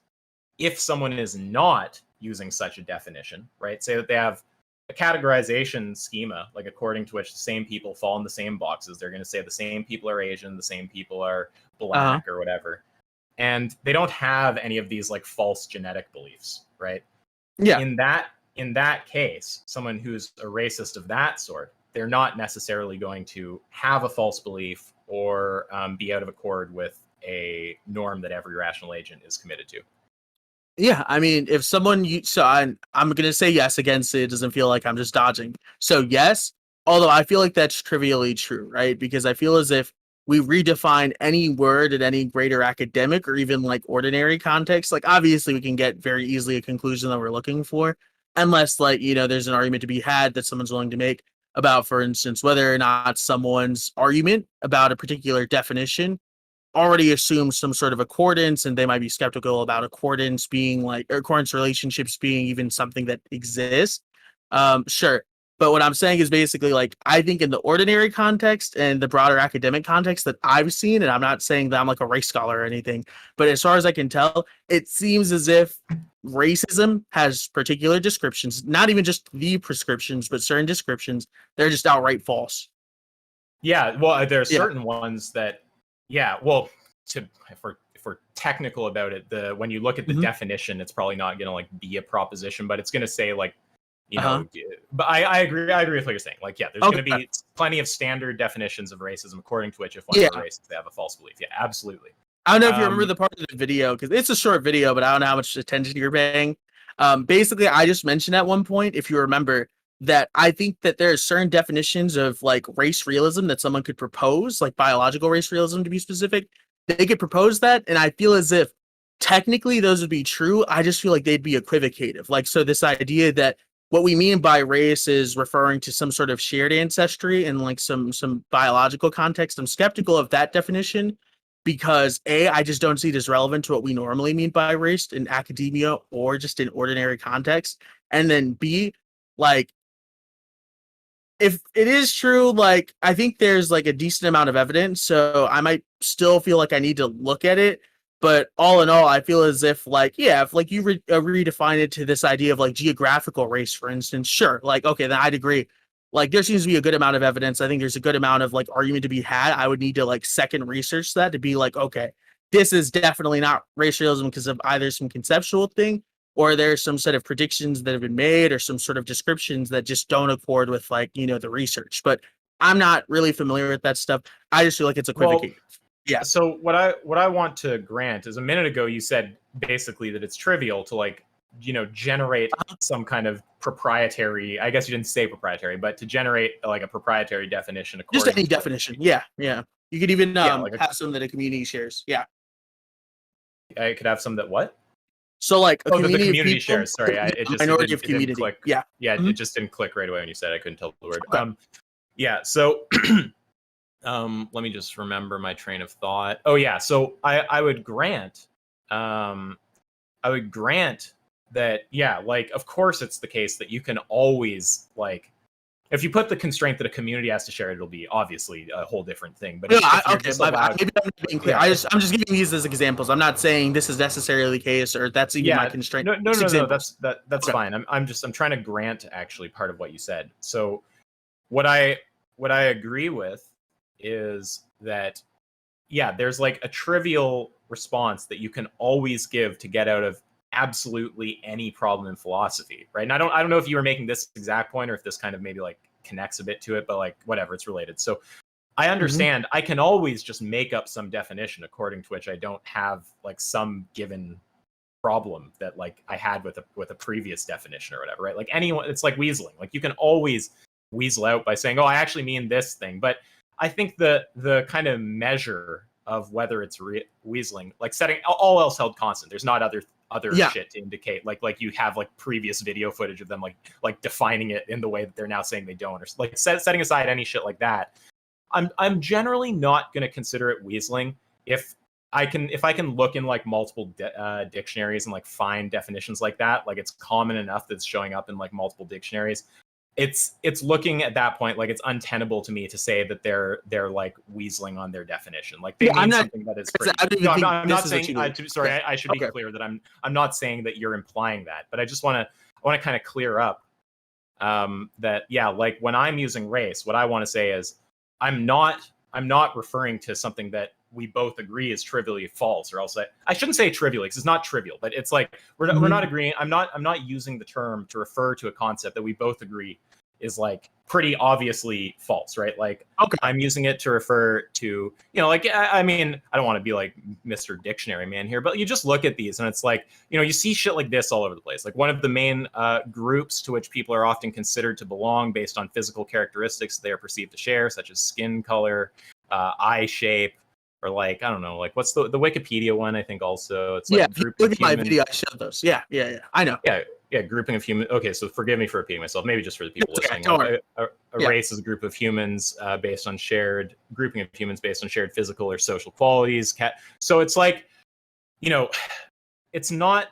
if someone is not using such a definition, right? Say that they have a categorization schema, like according to which the same people fall in the same boxes. They're going to say the same people are Asian, the same people are Uh-huh. black, or whatever. And they don't have any of these like false genetic beliefs, right? Yeah. In that case, someone who's a racist of that sort, they're not necessarily going to have a false belief or be out of accord with a norm that every rational agent is committed to. Yeah, I mean, if someone you so I'm gonna say yes again, so it doesn't feel like I'm just dodging. So yes, although I feel like that's trivially true, right? Because I feel as if we redefine any word in any greater academic or even like ordinary context, like obviously we can get very easily a conclusion that we're looking for, unless like there's an argument to be had that someone's willing to make about, for instance, whether or not someone's argument about a particular definition already assumes some sort of accordance, and they might be skeptical about accordance being like, or accordance relationships being even something that exists. Sure. But what I'm saying is basically like, I think in the ordinary context and the broader academic context that I've seen, and I'm not saying that I'm like a race scholar or anything, but as far as I can tell, it seems as if racism has particular descriptions, not even just the prescriptions, but certain descriptions, they're just outright false. Yeah, well, there are Yeah. certain ones that, yeah, well, to if we're technical about it, the when you look at the Hmm. definition, it's probably not going to like be a proposition, but it's going to say like, Uh-huh. But I agree with what you're saying. Like, yeah, there's going to Okay. be plenty of standard definitions of racism according to which if one Yeah. were racist, they have a false belief. Yeah, absolutely. I don't know if you remember Um, the part of the video because it's a short video, but I don't know how much attention you're paying. Basically, I just mentioned at one point, if you remember, that I think that there are certain definitions of like race realism that someone could propose, like biological race realism to be specific. They could propose that, and I feel as if technically those would be true. I just feel like they'd be equivocative. Like, so this idea that what we mean by race is referring to some sort of shared ancestry and like some biological context. I'm skeptical of that definition because A, I just don't see it as relevant to what we normally mean by race in academia or just in ordinary context. And then B, like, if it is true, like, I think there's like a decent amount of evidence, so I might still feel like I need to look at it. But all in all, I feel as if like, yeah, if like you redefine it to this idea of like geographical race, for instance, sure, like, okay, then I'd agree. Like, there seems to be a good amount of evidence. I think there's a good amount of like argument to be had. I would need to like second research that to be like, okay, this is definitely not race realism because of either some conceptual thing or there's some set of predictions that have been made or some sort of descriptions that just don't accord with like the research. But I'm not really familiar with that stuff. I just feel like it's well, equivocating. Yeah. so what I want to grant is, a minute ago you said basically that it's trivial to like generate some kind of proprietary, I guess you didn't say proprietary, but to generate like a proprietary definition Just according any to definition. Yeah. Yeah. You could even yeah, like have some that a community shares. Yeah. I could have some that what. So like a Oh, that the community of community people, shares. Sorry, a it just it minority didn't of it didn't community. click. Yeah. Yeah, Mhm. it just didn't click right away when you said it. I couldn't tell the word. Okay. Yeah. So, let me just remember my train of thought. Oh yeah. So I would grant, um, I would grant that, yeah, like of course it's the case that you can always like if you put the constraint that a community has to share it, it'll be obviously a whole different thing. But No, if you're okay, just maybe I'm allowed, not being clear. yeah, I'm just giving these as examples. I'm not saying this is necessarily the case or that's even my constraint. no, Examples. that's Okay. fine. I'm trying to grant actually part of what you said. So what I agree with is that, yeah, there's like a trivial response that you can always give to get out of absolutely any problem in philosophy, right? And I don't know if you were making this exact point or if this kind of maybe like connects a bit to it, but like whatever, it's related. So I understand I can always just make up some definition according to which I don't have like some given problem that like I had with a previous definition or whatever, right? Like anyone, it's like weaseling. Like you can always weasel out by saying, "Oh, I actually mean this thing." But I think the kind of measure of whether it's weaseling, like setting all else held constant, there's not other shit to indicate like you have like previous video footage of them like defining it in the way that they're now saying they don't, or like setting aside any shit like that. I'm generally not going to consider it weaseling if I can look in like multiple dictionaries and like find definitions like that. Like it's common enough that it's showing up in like multiple dictionaries. It's looking at that point like it's untenable to me to say that they're like weaseling on their definition. Like they mean something that is pretty. No, I'm not saying. Sorry, I should be clear that I'm not saying that you're implying that, but I just want to kind of clear up that, yeah, like when I'm using race, what I want to say is I'm not referring to something that we both agree is trivially false, or else I shouldn't say trivially because it's not trivial, but it's like we're not agreeing. I'm not using the term to refer to a concept that we both agree is like pretty obviously false, right? Like I'm using it to refer to, like I mean, I don't want to be like Mr. Dictionary Man here, but you just look at these and it's like, you see shit like this all over the place. Like one of the main groups to which people are often considered to belong based on physical characteristics they are perceived to share, such as skin color, eye shape, or like, I don't know, like what's the Wikipedia one? I think also it's like look at my video. I showed those. Yeah. I know. Yeah, grouping of human. Okay, so forgive me for repeating myself. Maybe just for the people listening. A race is a group of humans based on shared grouping of humans based on shared physical or social qualities. So it's like, it's not,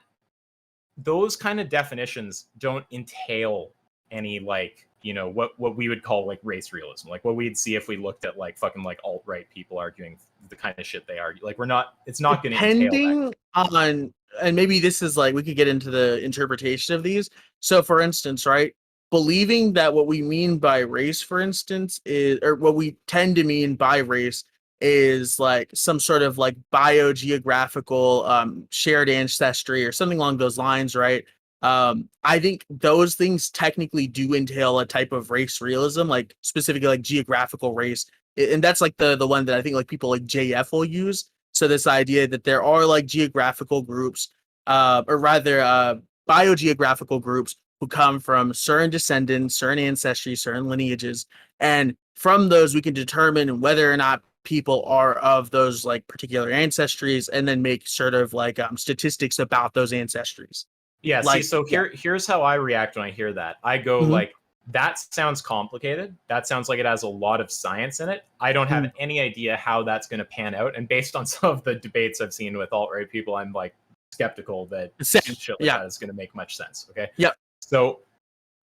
those kind of definitions don't entail any like, what we would call like race realism, like what we'd see if we looked at like fucking like alt-right people arguing the kind of shit they argue. Like it's not going to entail that. On, and maybe this is like we could get into the interpretation of these. So for instance, right, believing that what we mean by race, for instance, is, or what we tend to mean by race is like some sort of like biogeographical shared ancestry or something along those lines, right? I think those things technically do entail a type of race realism, like specifically like geographical race. And that's like the one that I think like people like JF will use. So this idea that there are like geographical groups, or rather biogeographical groups who come from certain descendants, certain ancestry, certain lineages. And from those, we can determine whether or not people are of those like particular ancestries and then make sort of like statistics about those ancestries. Yeah, like, see, so here's how I react when I hear that. I go like, that sounds complicated. That sounds like it has a lot of science in it. I don't have any idea how that's going to pan out. And based on some of the debates I've seen with alt-right people, I'm like skeptical that shit like that is going to make much sense. Okay. Yep. So,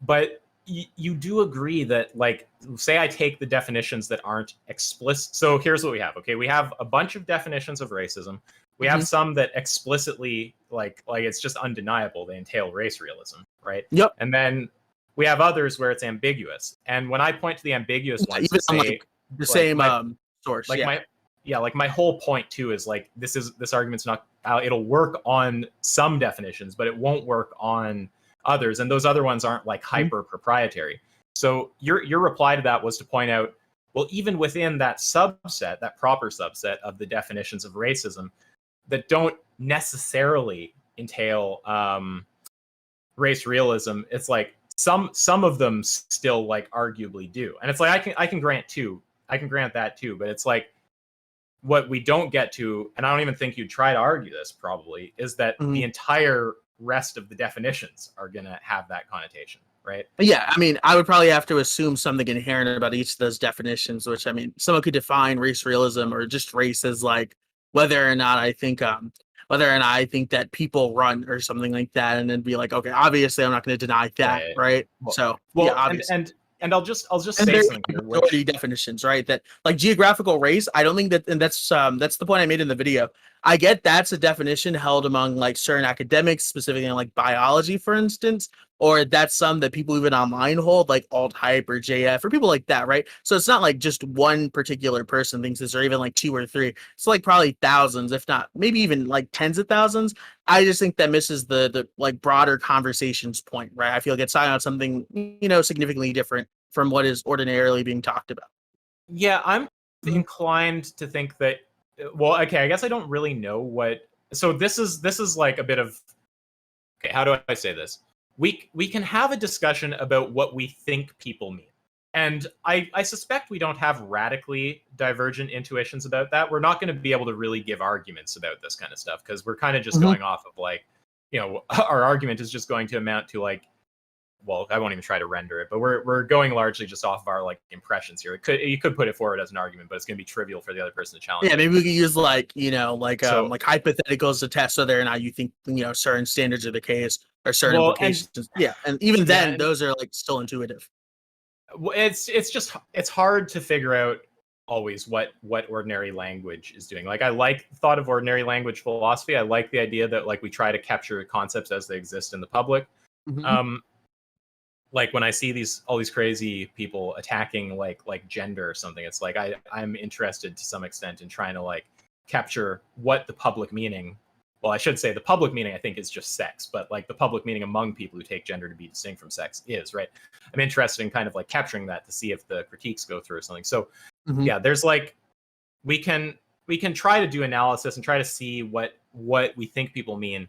but you do agree that, like, say I take the definitions that aren't explicit. So here's what we have. Okay. We have a bunch of definitions of racism. We have some that explicitly, like it's just undeniable, they entail race realism, right? Yep. And then we have others where it's ambiguous. And when I point to the ambiguous ones, even say, like the same source, like my whole point too is like this argument's not, it'll work on some definitions, but it won't work on others, and those other ones aren't like hyper proprietary. So your reply to that was to point out, well, even within that subset, that proper subset of the definitions of racism that don't necessarily entail race realism, it's like some of them still like arguably do. And it's like I can grant that too, but it's like what we don't get to, and I don't even think you'd try to argue this probably, is that the entire rest of the definitions are going to have that connotation, right? Yeah, I mean, I would probably have to assume something inherent about each of those definitions, which, I mean, someone could define race realism or just race as like whether or not I think that people run or something like that, and then be like, okay, obviously I'm not going to deny that, right? Well, so well, yeah, obviously. and I'll just And say there's something here, minority definitions, right? That like geographical race. I don't think that, and that's the point I made in the video. I get that's a definition held among like certain academics, specifically in like biology, for instance, or that's some that people even online hold, like alt hype or JF or people like that, right? So it's not like just one particular person thinks this, or even like two or three. It's like probably thousands, if not maybe even like tens of thousands. I just think that misses the like broader conversations point, right? I feel like it's talking about something significantly different from what is ordinarily being talked about. Yeah, I'm inclined to think that. Well, okay, I guess I don't really know what. So this is like a bit of. Okay, how do I say this? We can have a discussion about what we think people mean, and I suspect we don't have radically divergent intuitions about that. We're not going to be able to really give arguments about this kind of stuff because we're kind of just going off of like, our argument is just going to amount to like, well, I won't even try to render it, but we're going largely just off of our like impressions here. You could put it forward as an argument, but it's going to be trivial for the other person to challenge. Yeah, maybe we could use like So- like hypotheticals to test whether or not you think certain standards are the case or certain implications. And even then, those are like still intuitive. It's hard to figure out always what ordinary language is doing. Like I like the thought of ordinary language philosophy. I like the idea that like we try to capture concepts as they exist in the public. Like when I see all these crazy people attacking like gender or something, it's like I'm interested to some extent in trying to like capture what the public meaning. Well, I should say the public meaning I think is just sex, but like the public meaning among people who take gender to be distinct from sex is, right? I'm interested in kind of like capturing that to see if the critiques go through or something. So yeah, there's like we can try to do analysis and try to see what we think people mean.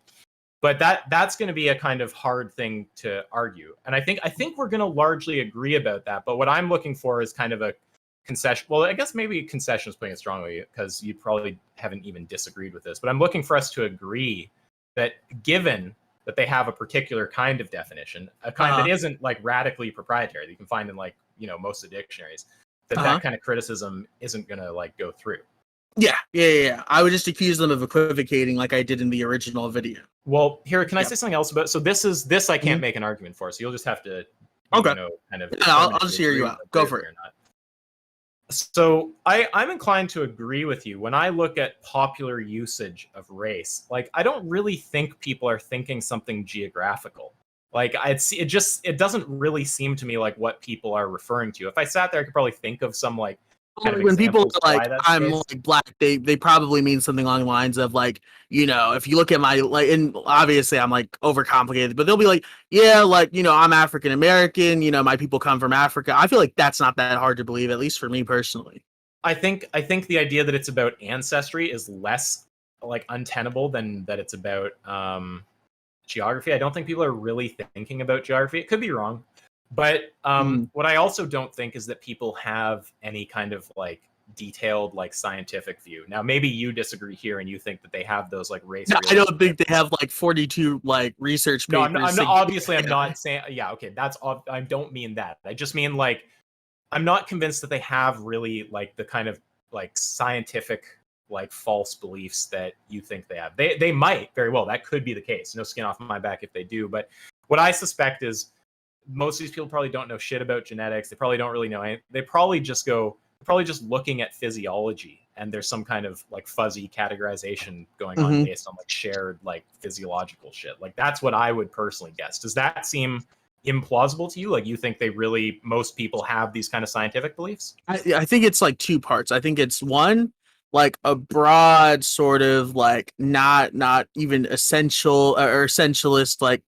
But that's going to be a kind of hard thing to argue. And I think we're going to largely agree about that. But what I'm looking for is kind of a concession. Well, I guess maybe concession is putting it strongly because you probably haven't even disagreed with this. But I'm looking for us to agree that given that they have a particular kind of definition, a kind that isn't like radically proprietary that you can find in like, most of the dictionaries, that kind of criticism isn't going to like go through. Yeah. I would just accuse them of equivocating like I did in the original video. Well, here, can I say something else about? So this I can't make an argument for. So you'll just have to, kind of. I'll just hear you out. Go for it. So I'm inclined to agree with you. When I look at popular usage of race, like I don't really think people are thinking something geographical. Like it doesn't really seem to me like what people are referring to. If I sat there, I could probably think of some like. Kind of when people are like I'm case. like black, they probably mean something along the lines of like, if you look at my like, and obviously I'm like overcomplicated, but they'll be like, yeah, like, I'm African American, my people come from Africa. I feel like that's not that hard to believe, at least for me personally. I think the idea that it's about ancestry is less like untenable than that it's about geography. I don't think people are really thinking about geography. It could be wrong. But what I also don't think is that people have any kind of like detailed like scientific view. Now, maybe you disagree here and you think that they have those like race. No, I don't think they have like 42 like research papers. No, I'm not saying. Yeah, okay, I don't mean that. I just mean like I'm not convinced that they have really like the kind of like scientific like false beliefs that you think they have. They might very well. That could be the case. No skin off my back if they do. But what I suspect is most of these people probably don't know shit about genetics. They probably don't really know anything. They probably just looking at physiology and there's some kind of like fuzzy categorization going on based on like shared like physiological shit. Like that's what I would personally guess. Does that seem implausible to you? Like you think most people have these kind of scientific beliefs? I think it's like two parts. I think it's one, like a broad sort of like not even essential or essentialist like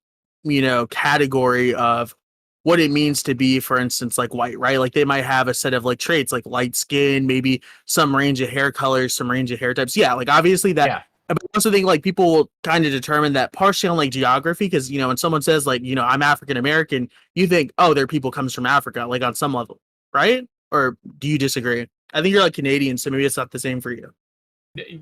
category of what it means to be, for instance, like white, right? Like they might have a set of like traits like light skin, maybe some range of hair colors, some range of hair types. Yeah, like obviously that. Yeah. But I also think like people will kind of determine that partially on like geography, because when someone says like I'm African American, you think their people comes from Africa, like on some level, right? Or do you disagree? I think you're like Canadian, so maybe it's not the same for you.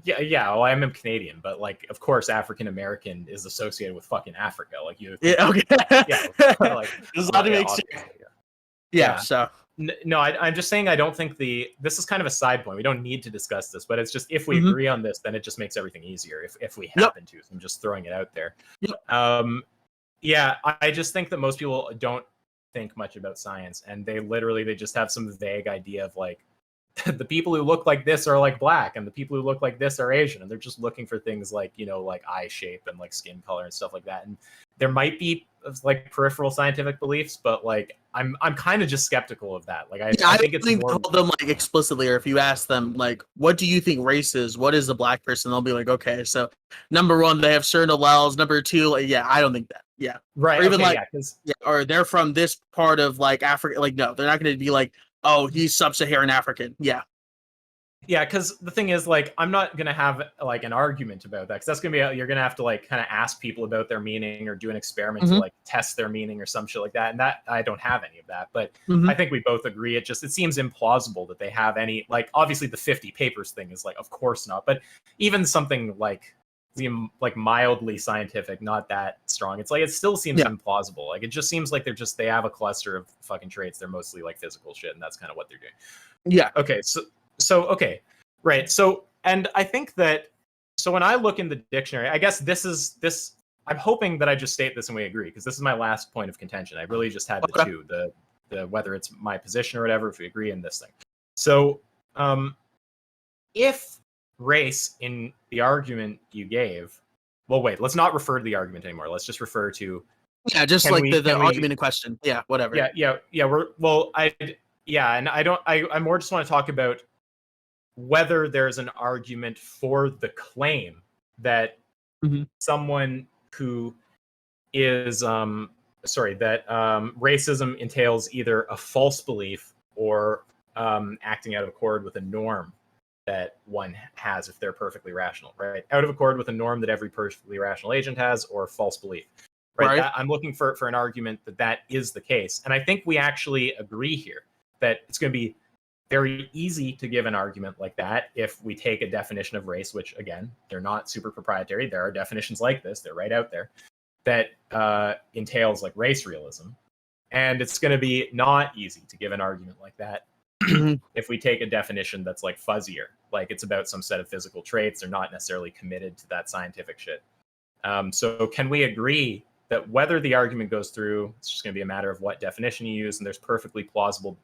Yeah. Well, I'm Canadian, but like, of course, African American is associated with fucking Africa. Like you. Yeah. Okay. Yeah. Like, there's a lot to make sense. Yeah. So. No, I'm just saying I don't think this is kind of a side point. We don't need to discuss this, but it's just if we agree on this, then it just makes everything easier if we happen to. So I'm just throwing it out there. Yeah, I just think that most people don't think much about science, and they just have some vague idea of like the people who look like this are like black and the people who look like this are Asian, and they're just looking for things like, you know, like eye shape and like skin color and stuff like that. And there might be like peripheral scientific beliefs, but like I'm kind of just skeptical of that. Like I think it's more told them like explicitly, or if you ask them like, what do you think race is, what is a black person, they'll be like, okay, so number one, they have certain alleles, number two, like, yeah, I don't think that, yeah, right. or even Okay, like, yeah, or they're from this part of like Africa, like, no, they're not going to be like, oh, he's sub-Saharan African, yeah. yeah, because the thing is, like, I'm not gonna have like an argument about that, because that's gonna be you're gonna have to like kind of ask people about their meaning or do an experiment to like test their meaning or some shit like that, and that I don't have any of that. But I think we both agree it seems implausible that they have any, like, obviously the 50 papers thing is like, of course not, but even something like mildly scientific, not that strong, it's like it still seems implausible. Like it just seems like they have a cluster of fucking traits, they're mostly like physical shit, and that's kind of what they're doing. Yeah. Okay, so okay, right. So, and I think that, so when I look in the dictionary, I guess this I'm hoping that I just state this and we agree, because this is my last point of contention. I really just had the two, the whether it's my position or whatever, if we agree in this thing. So if race in the argument you gave, well, wait, let's not refer to the argument anymore. Let's just refer to, just like the argument in question. Yeah, whatever. Yeah. I more just want to talk about whether there's an argument for the claim that someone who is racism entails either a false belief or acting out of accord with a norm that one has if they're perfectly rational, right? Out of accord with a norm that every perfectly rational agent has, or false belief, right? I'm looking for an argument that is the case. And I think we actually agree here that it's going to be very easy to give an argument like that if we take a definition of race, which again, they're not super proprietary. There are definitions like this, they're right out there, that entails like race realism. And it's going to be not easy to give an argument like that if we take a definition that's like fuzzier, like it's about some set of physical traits, they're not necessarily committed to that scientific shit. So can we agree that whether the argument goes through, it's just going to be a matter of what definition you use, and there's perfectly plausible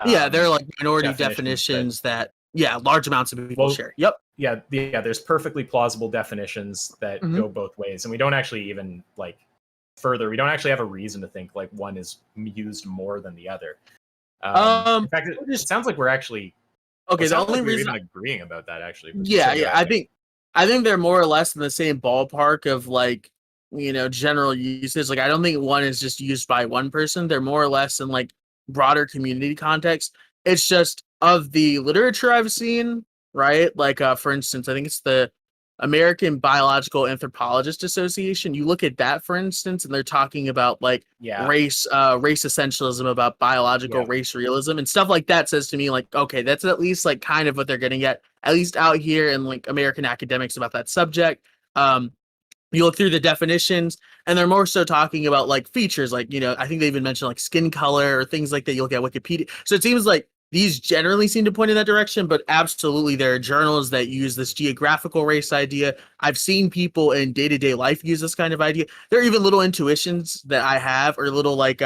they're like minority definitions that large amounts of people share. Yep. Yeah, there's perfectly plausible definitions that go both ways, and we don't actually even like further. We don't actually have a reason to think like one is used more than the other. In fact, it sounds like we're actually the only reason we're even agreeing about that actually. I think they're more or less in the same ballpark of like, you know, general usage. Like I don't think one is just used by one person. They're more or less in like broader community context. It's just of the literature I've seen, right? Like for instance, I think it's the American Biological Anthropologist Association. You look at that, for instance, and they're talking about like race essentialism, about biological race realism and stuff like that. Says to me like, okay, that's at least like kind of what they're getting at least out here in like American academics about that subject. You look through the definitions and they're more so talking about like features, like, you know, I think they even mentioned like skin color or things like that. You look at Wikipedia. So it seems like these generally seem to point in that direction, but absolutely there are journals that use this geographical race idea. I've seen people in day-to-day life use this kind of idea. There are even little intuitions that I have, or little like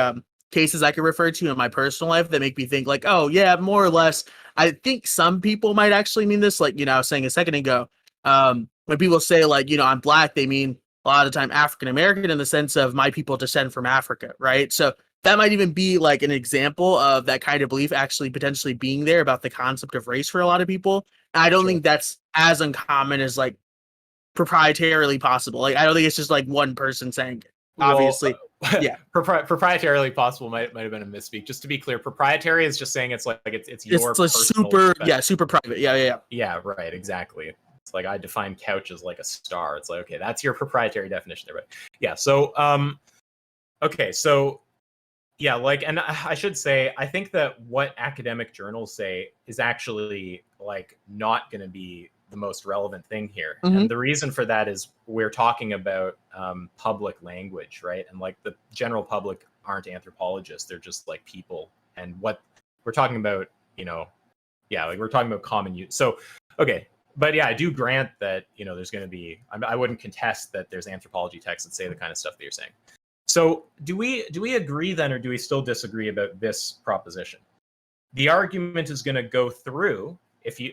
cases I could refer to in my personal life that make me think like, oh yeah, more or less. I think some people might actually mean this. Like, you know, I was saying a second ago, when people say like, you know, I'm black, they mean a lot of the time African American in the sense of my people descend from Africa, right? So that might even be like an example of that kind of belief actually potentially being there about the concept of race for a lot of people. And I don't think that's as uncommon as like proprietarily possible. Like I don't think it's just like one person saying it. Obviously, proprietarily possible might have been a misspeak. Just to be clear, proprietary is just saying it's like it's your it's super super private. Yeah, right, exactly. It's like I define couch as like a star. It's like, okay, that's your proprietary definition there. But yeah, so okay, so yeah, like, and I should say, I think that what academic journals say is actually like not going to be the most relevant thing here. And the reason for that is we're talking about public language, right? And like the general public aren't anthropologists, they're just like people. And what we're talking about, you know, like we're talking about common use. So, okay. But yeah, I do grant that, you know, there's going to be, I wouldn't contest that there's anthropology texts that say the kind of stuff that you're saying. So do we agree then, or do we still disagree about this proposition? The argument is going to go through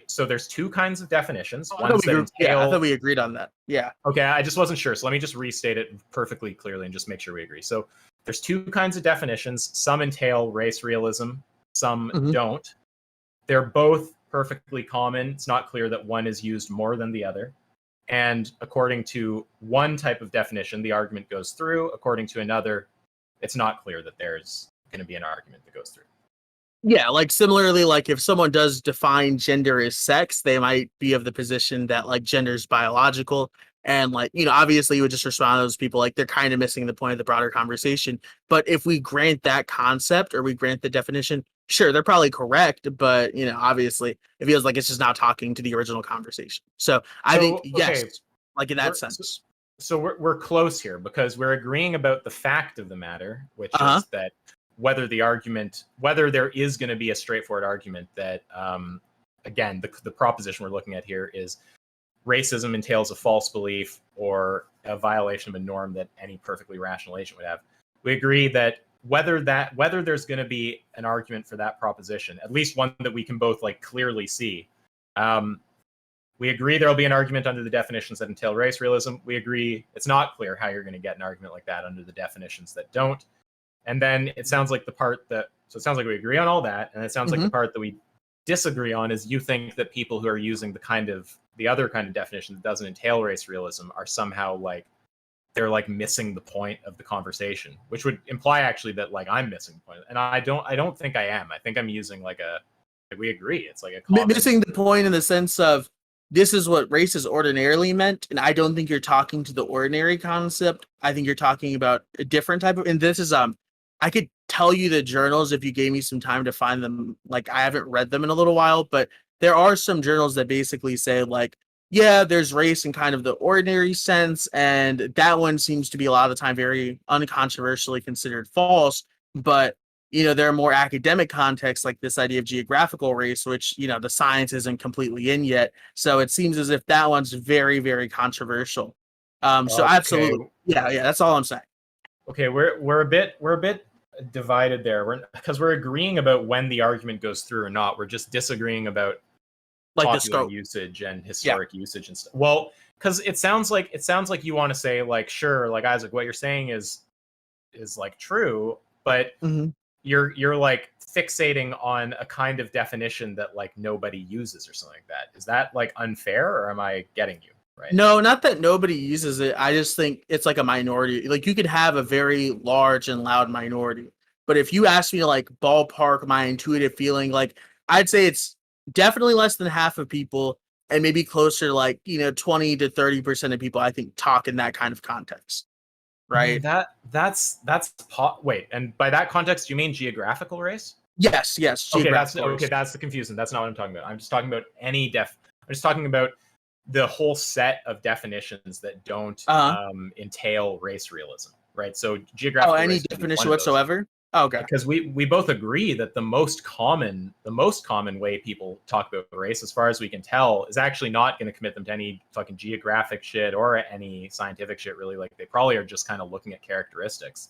so there's two kinds of definitions. Ones that entail. I thought we agreed on that. Yeah. Okay, I just wasn't sure. So let me just restate it perfectly clearly and just make sure we agree. So there's two kinds of definitions. Some entail race realism, some don't. They're both perfectly common. It's not clear that one is used more than the other. And according to one type of definition, the argument goes through. According to another, it's not clear that there's going to be an argument that goes through. Yeah, like similarly, like if someone does define gender as sex, they might be of the position that like gender is biological. And like, obviously you would just respond to those people like they're kind of missing the point of the broader conversation. But if we grant that concept or we grant the definition, sure, they're probably correct. But, obviously it feels like it's just not talking to the original conversation. So I think, yes, okay, like in that sense. So we're close here because we're agreeing about the fact of the matter, which is that whether there is going to be a straightforward argument that, again, the proposition we're looking at here is racism entails a false belief or a violation of a norm that any perfectly rational agent would have. We agree that whether there's going to be an argument for that proposition, at least one that we can both like clearly see. We agree there'll be an argument under the definitions that entail race realism. We agree it's not clear how you're going to get an argument like that under the definitions that don't. And then it sounds like it sounds like we agree on all that. And it sounds like the part that we disagree on is you think that people who are using the other kind of definition that doesn't entail race realism are somehow like, they're like missing the point of the conversation, which would imply actually that like I'm missing the point. And I don't think I am. I think I'm using we agree. It's like a missing the point in the sense of this is what race is ordinarily meant. And I don't think you're talking to the ordinary concept. I think you're talking about a different type of, and this is, I could tell you the journals if you gave me some time to find them. Like I haven't read them in a little while, but there are some journals that basically say like, yeah, there's race in kind of the ordinary sense. And that one seems to be a lot of the time very uncontroversially considered false. But, there are more academic contexts like this idea of geographical race, which, the science isn't completely in yet. So it seems as if that one's very, very controversial. So absolutely. Yeah, that's all I'm saying. Okay, we're a bit divided there. Because we're agreeing about when the argument goes through or not. We're just disagreeing about like popular usage and historic usage and stuff. Well, because it sounds like you want to say like, sure, like Isaac, what you're saying is like true, but you're like fixating on a kind of definition that like nobody uses or something like that. Is that like unfair, or am I getting you right? No, not that nobody uses it. I just think it's like a minority. Like you could have a very large and loud minority, but if you ask me to like ballpark my intuitive feeling, like I'd say it's definitely less than half of people, and maybe closer to like 20 to 30% of people I think talk in that kind of context, right? Wait, and by that context you mean geographical race? Yes. Okay, that's the confusion. That's not what I'm talking about. I'm just talking about I'm just talking about the whole set of definitions that don't entail race realism, right? So geographical any definition whatsoever. Oh, okay. Because we both agree that the most common way people talk about race, as far as we can tell, is actually not going to commit them to any fucking geographic shit or any scientific shit, really. Like they probably are just kind of looking at characteristics.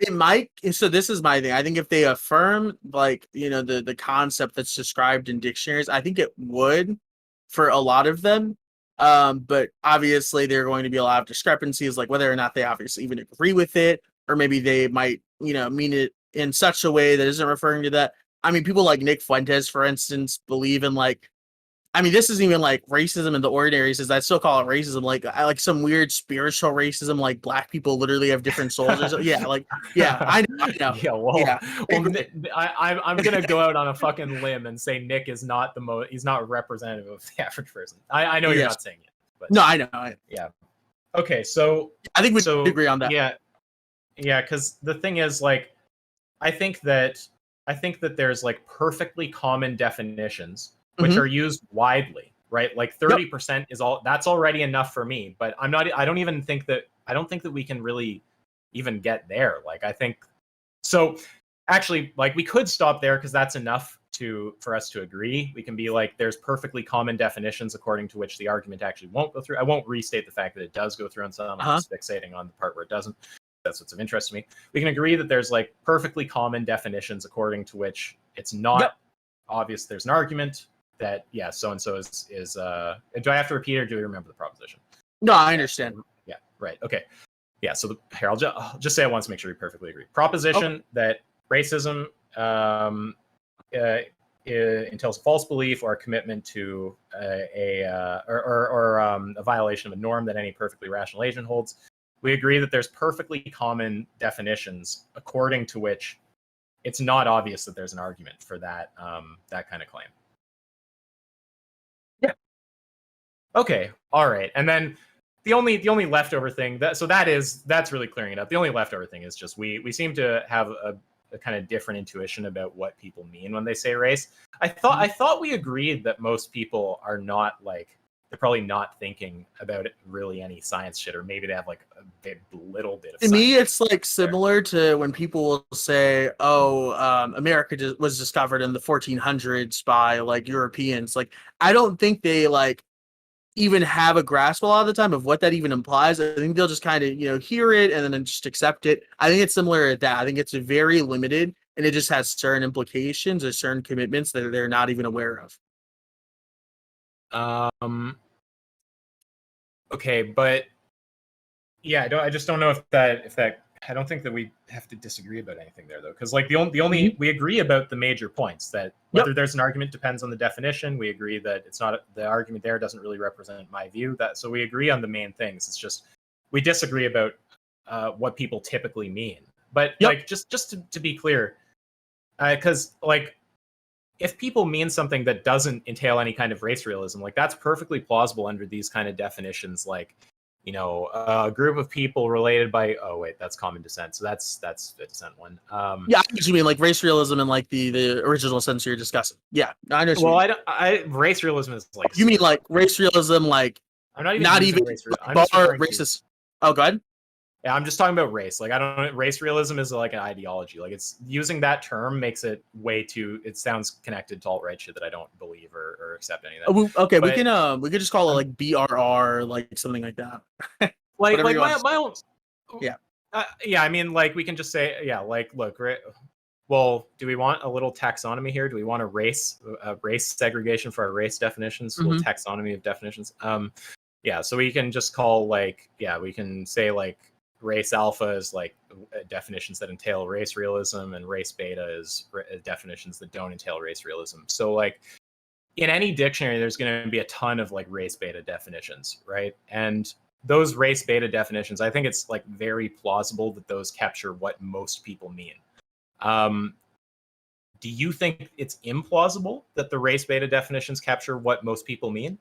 It might. So this is my thing. I think if they affirm like the concept that's described in dictionaries, I think it would for a lot of them. But obviously there are going to be a lot of discrepancies, like whether or not they obviously even agree with it, or maybe they might mean it in such a way that isn't referring to that. I mean, people like Nick Fuentes, for instance, believe in like, I mean, this isn't even like racism in the ordinary sense. I still call it racism. Like I like some weird spiritual racism, like black people literally have different souls. Or something. Yeah, like I know. Yeah, well, I'm gonna go out on a fucking limb and say Nick is not he's not representative of the average person. I know you're not saying it, but no, I know. Yeah. Okay, so I think we agree on that. Yeah, because the thing is, like, I think that there's like perfectly common definitions which are used widely, right? Like 30% is that's already enough for me. But I don't think that we can really even get there. Like I think so. Actually, like we could stop there because that's enough for us to agree. We can be like, there's perfectly common definitions according to which the argument actually won't go through. I won't restate the fact that it does go through on some. I'm just fixating on the part where it doesn't. that's what's of interest to me. We can agree that there's like perfectly common definitions according to which it's not obvious there's an argument that so and so is do I have to repeat it or do we remember the proposition? No, I understand. Yeah, right. Okay. Yeah, so here I'll just say it once to make sure we perfectly agree. Proposition that racism entails a false belief or a commitment to a violation of a norm that any perfectly rational agent holds. We agree that there's perfectly common definitions according to which it's not obvious that there's an argument for that that kind of claim. Yeah. Okay. All right. And then the only leftover thing that's really clearing it up. The only leftover thing is just we seem to have a kind of different intuition about what people mean when they say race. I thought we agreed that most people are not like, they're probably not thinking about it really any science shit, or maybe they have like a little bit of to me it's like similar to when people will say, America was discovered in the 1400s by like Europeans. Like, I don't think they like even have a grasp a lot of the time of what that even implies. I think they'll just kind of, hear it and then just accept it. I think it's similar to that. I think it's very limited and it just has certain implications or certain commitments that they're not even aware of. Okay, but yeah, I just don't know if that I don't think that we have to disagree about anything there, though, because like the only we agree about the major points, that whether there's an argument depends on the definition. We agree that it's not, the argument there doesn't really represent my view. That so we agree on the main things. It's just we disagree about what people typically mean. But like just to be clear, because like if people mean something that doesn't entail any kind of race realism, like that's perfectly plausible under these kind of definitions, like, a group of people related by, that's common descent. So that's the descent one. I what you mean, like race realism and like the original sense you're discussing. Yeah, I know. Well, race realism is like, you mean like race realism, like I'm not even race racist. Oh, go ahead. Yeah, I'm just talking about race. Like, race realism is like an ideology. Like, it's using that term makes it it sounds connected to alt-right shit that I don't believe or accept any of that. Okay, but we could just call it like BRR, like something like that. like my own. Yeah. I mean, like, we can just say, like, look, well, do we want a little taxonomy here? Do we want a race segregation for our race definitions? A little taxonomy of definitions. So we can just call we can say like race alpha is like definitions that entail race realism, and race beta is definitions that don't entail race realism. So like in any dictionary, there's going to be a ton of like race beta definitions, right? And those race beta definitions, I think it's like very plausible that those capture what most people mean. Do you think it's implausible that the race beta definitions capture what most people mean?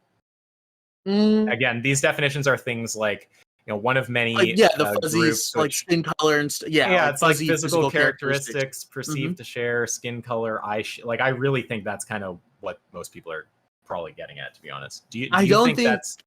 Again, these definitions are things like, one of many the fuzzies, like skin color and it's like physical characteristics perceived to share, skin color, like I really think that's kind of what most people are probably getting at, to be honest. Do you think that's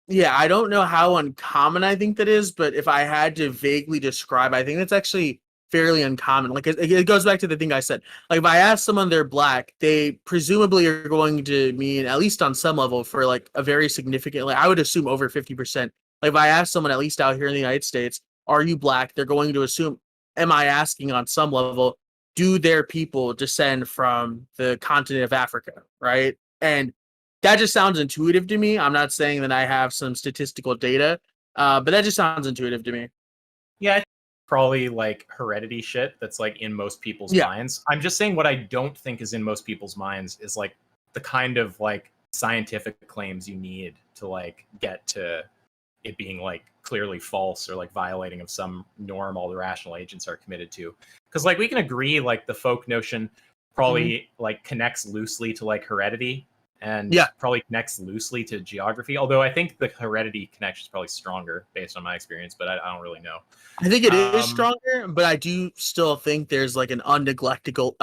I don't know how uncommon I think that is, but if I had to vaguely describe, I think that's actually fairly uncommon. Like it goes back to the thing I said. Like if I ask someone they're black, they presumably are going to mean, at least on some level, for like a very significant, like I would assume over 50%. Like if I ask someone, at least out here in the United States, are you black? They're going to assume, am I asking on some level, do their people descend from the continent of Africa, right? And that just sounds intuitive to me. I'm not saying that I have some statistical data, but that just sounds intuitive to me. Yeah, probably like heredity shit that's like in most people's minds. I'm just saying what I don't think is in most people's minds is like the kind of like scientific claims you need to like get to it being like clearly false or like violating of some norm all the rational agents are committed to. Because like we can agree like the folk notion probably like connects loosely to like heredity and probably connects loosely to geography, although I think the heredity connection is probably stronger based on my experience, but I don't really know. I think it is stronger, but I do still think there's like an unneglectable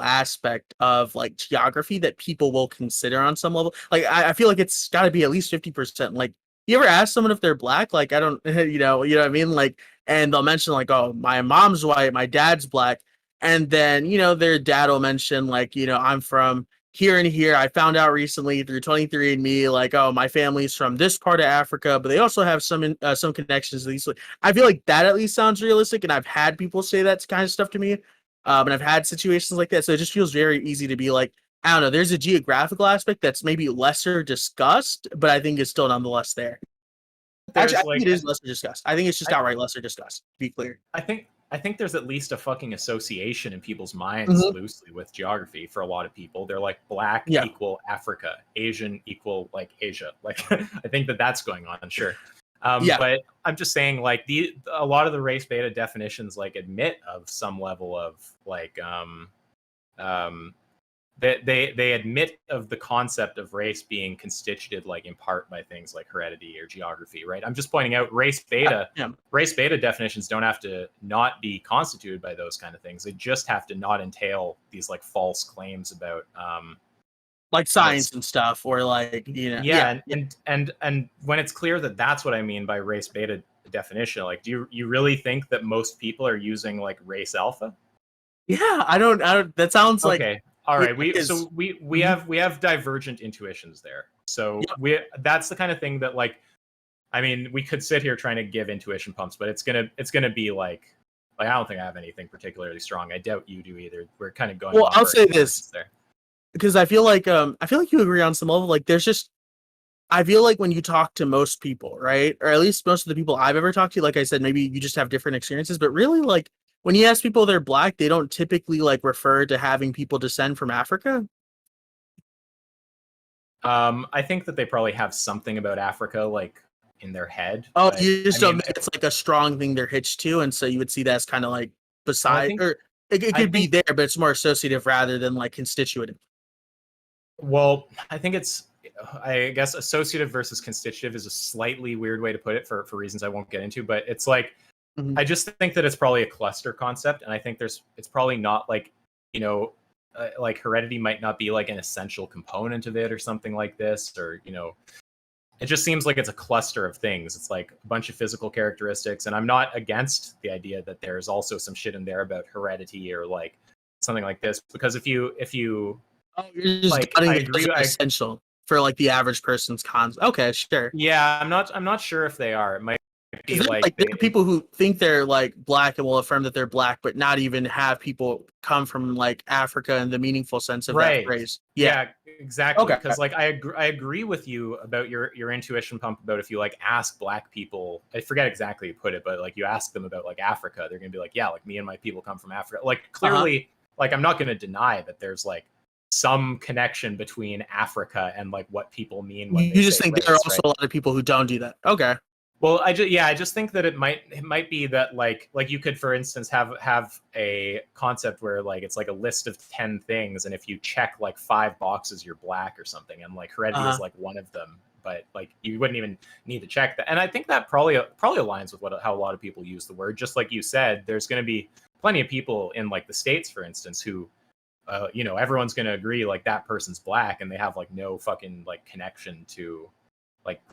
aspect of like geography that people will consider on some level. Like I feel like it's got to be at least 50%. Like, you ever ask someone if they're black? Like, I don't, you know what I mean? Like, and they'll mention like, oh, my mom's white, my dad's black. And then, their dad will mention like, I'm from here and here. I found out recently through 23andMe, like, oh, my family's from this part of Africa, but they also have some connections to these. I feel like that at least sounds realistic, and I've had people say that kind of stuff to me, and I've had situations like that. So it just feels very easy to be like, I don't know. There's a geographical aspect that's maybe lesser discussed, but I think it's still nonetheless there. Actually, I think it is lesser discussed. I think it's just outright lesser discussed. To be clear, I think there's at least a fucking association in people's minds loosely with geography for a lot of people. They're like black equal Africa, Asian equal like Asia. Like I think that's going on, sure. But I'm just saying like a lot of the race beta definitions like admit of some level of like they admit of the concept of race being constituted like in part by things like heredity or geography, right? I'm just pointing out race beta definitions don't have to not be constituted by those kind of things. They just have to not entail these like false claims about like science and stuff, or like and when it's clear that that's what I mean by race beta definition, like do you really think that most people are using like race alpha? Yeah, I don't that sounds like okay. All right, we have divergent intuitions there. So that's the kind of thing that like, I mean, we could sit here trying to give intuition pumps, but it's gonna be like I don't think I have anything particularly strong. I doubt you do either. We're kind of going. Well, I'll say this there because I feel like you agree on some level. Like there's just I feel like when you talk to most people, right, or at least most of the people I've ever talked to, like I said, maybe you just have different experiences, but really like. When you ask people they're black, they don't typically like refer to having people descend from Africa. I think that they probably have something about Africa like in their head. Oh, you just don't think it's like a strong thing they're hitched to, and so you would see that as kind of like beside, or it could be there, but it's more associative rather than like constitutive. Well, I think I guess associative versus constitutive is a slightly weird way to put it for reasons I won't get into, but it's like. I just think that it's probably a cluster concept, and I think it's probably not like, like heredity might not be like an essential component of it or something like this, or it just seems like it's a cluster of things. It's like a bunch of physical characteristics, and I'm not against the idea that there's also some shit in there about heredity or like something like this, because if you you're just like I agree essential for like the average person's cons. Okay, sure. Yeah, I'm not sure if they are. It might. Like there are people who think they're like black and will affirm that they're black, but not even have people come from like Africa in the meaningful sense of that phrase. Yeah, exactly. Because like I agree with you about your intuition pump about if you like ask black people, I forget exactly how you put it, but like you ask them about like Africa, they're gonna be like, yeah, like me and my people come from Africa. Like clearly, like I'm not gonna deny that there's like some connection between Africa and like what people mean. When you just think there are also a lot of people who don't do that. Okay. Well, I just think that it might be that like you could, for instance, have a concept where like it's like a list of 10 things, and if you check like 5 boxes, you're black or something, and like heredity is like one of them, but like you wouldn't even need to check that. And I think that probably aligns with how a lot of people use the word. Just like you said, there's going to be plenty of people in like the States, for instance, who everyone's going to agree like that person's black, and they have like no fucking like connection to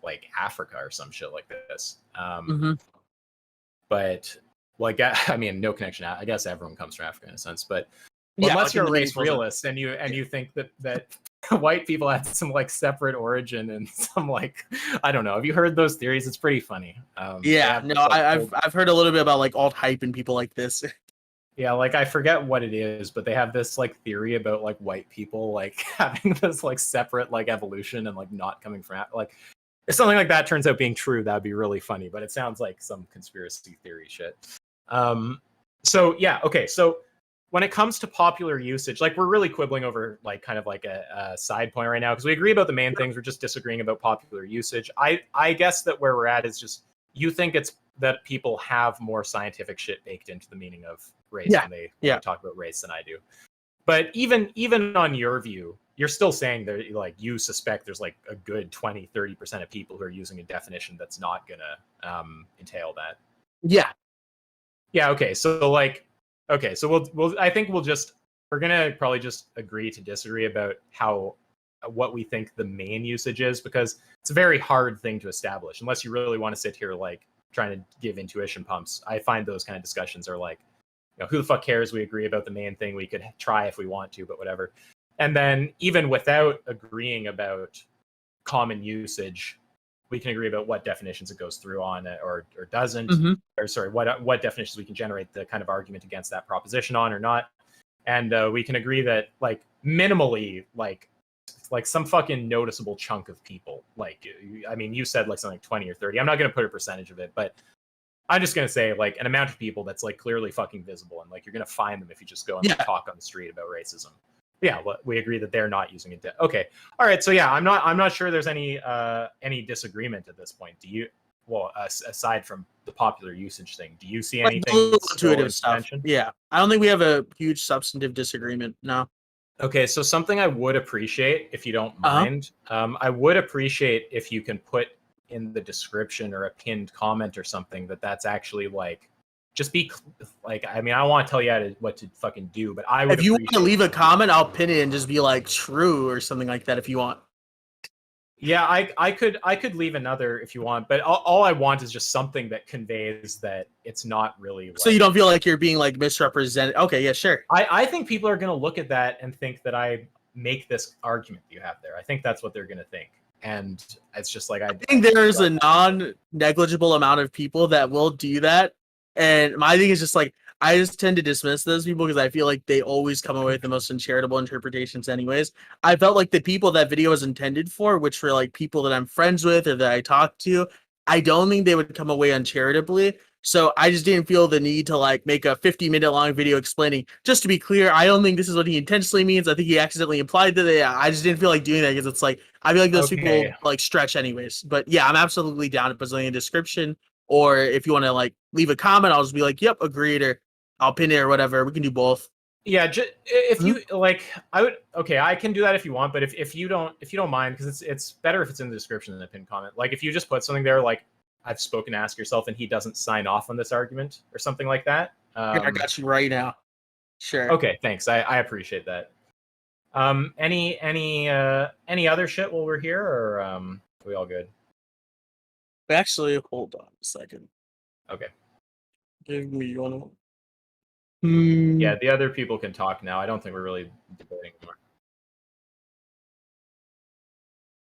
like Africa or some shit like this. But like I mean, no connection. I guess everyone comes from Africa in a sense, but unless you're a race realist and you think that white people had some like separate origin and some like I don't know. Have you heard those theories? It's pretty funny. I've heard a little bit about like alt hype and people like this. Yeah, like I forget what it is, but they have this like theory about like white people like having this like separate like evolution and like not coming from like. If something like that turns out being true, that'd be really funny, but it sounds like some conspiracy theory shit. So yeah, okay. So when it comes to popular usage, like we're really quibbling over like kind of like a side point right now because we agree about the main things. We're just disagreeing about popular usage. I guess that where we're at is just you think it's that people have more scientific shit baked into the meaning of race when they talk about race than I do. But even on your view, you're still saying that like you suspect there's like a good 20-30% of people who are using a definition that's not gonna entail that. Yeah. Okay. So like, okay. So we'll I think we're gonna probably just agree to disagree about what we think the main usage is, because it's a very hard thing to establish unless you really want to sit here like trying to give intuition pumps. I find those kind of discussions are like, who the fuck cares? We agree about the main thing. We could try if we want to, but whatever. And then even without agreeing about common usage, we can agree about what definitions it goes through on or doesn't, or sorry, what definitions we can generate the kind of argument against that proposition on or not. And we can agree that like minimally, like some fucking noticeable chunk of people, like, I mean, you said like something like 20 or 30. I'm not going to put a percentage of it, but I'm just going to say like an amount of people that's like clearly fucking visible, and like you're going to find them if you just go and like, talk on the street about racism. Yeah, well, we agree that they're not using it. Okay, all right. So yeah, I'm not sure there's any disagreement at this point. Do you? Well, aside from the popular usage thing, do you see Like anything intuitive stuff? Yeah, I don't think we have a huge substantive disagreement. No. Okay, so something I would appreciate, if you don't mind, I would appreciate if you can put in the description or a pinned comment or something that's actually like, just be like, I mean, I don't want to tell you what to fucking do, but I would. If you want to leave a comment, I'll pin it and just be like true or something like that if you want. Yeah, I could leave another if you want, but all I want is just something that conveys that it's not really. Like, so you don't feel like you're being like misrepresented. Okay, yeah, sure. I think people are going to look at that and think that I make this argument you have there. I think that's what they're going to think. And it's just like, I think there's a non-negligible amount of people that will do that. And my thing is just like, I just tend to dismiss those people because I feel like they always come away with the most uncharitable interpretations anyways. I felt like the people that video was intended for, which were like people that I'm friends with or that I talk to, I don't think they would come away uncharitably. So I just didn't feel the need to like make a 50-minute long video explaining. Just to be clear, I don't think this is what he intentionally means. I think he accidentally implied that. I just didn't feel like doing that because it's like, I feel like those people like stretch anyways. But yeah, I'm absolutely down to put something in the description. Or if you want to like leave a comment, I'll just be like, yep, agreed, or I'll pin it or whatever. We can do both. Yeah, if you like, I would. Okay, I can do that if you want, but if you don't mind, because it's better if it's in the description than a pinned comment. Like if you just put something there, like I've spoken to Ask Yourself, and he doesn't sign off on this argument or something like that. I got you right now. Sure. Okay, thanks. I appreciate that. Any other shit while we're here, or are we all good? Actually, hold on a second. Okay. Give me one. Yeah, the other people can talk now. I don't think we're really debating anymore.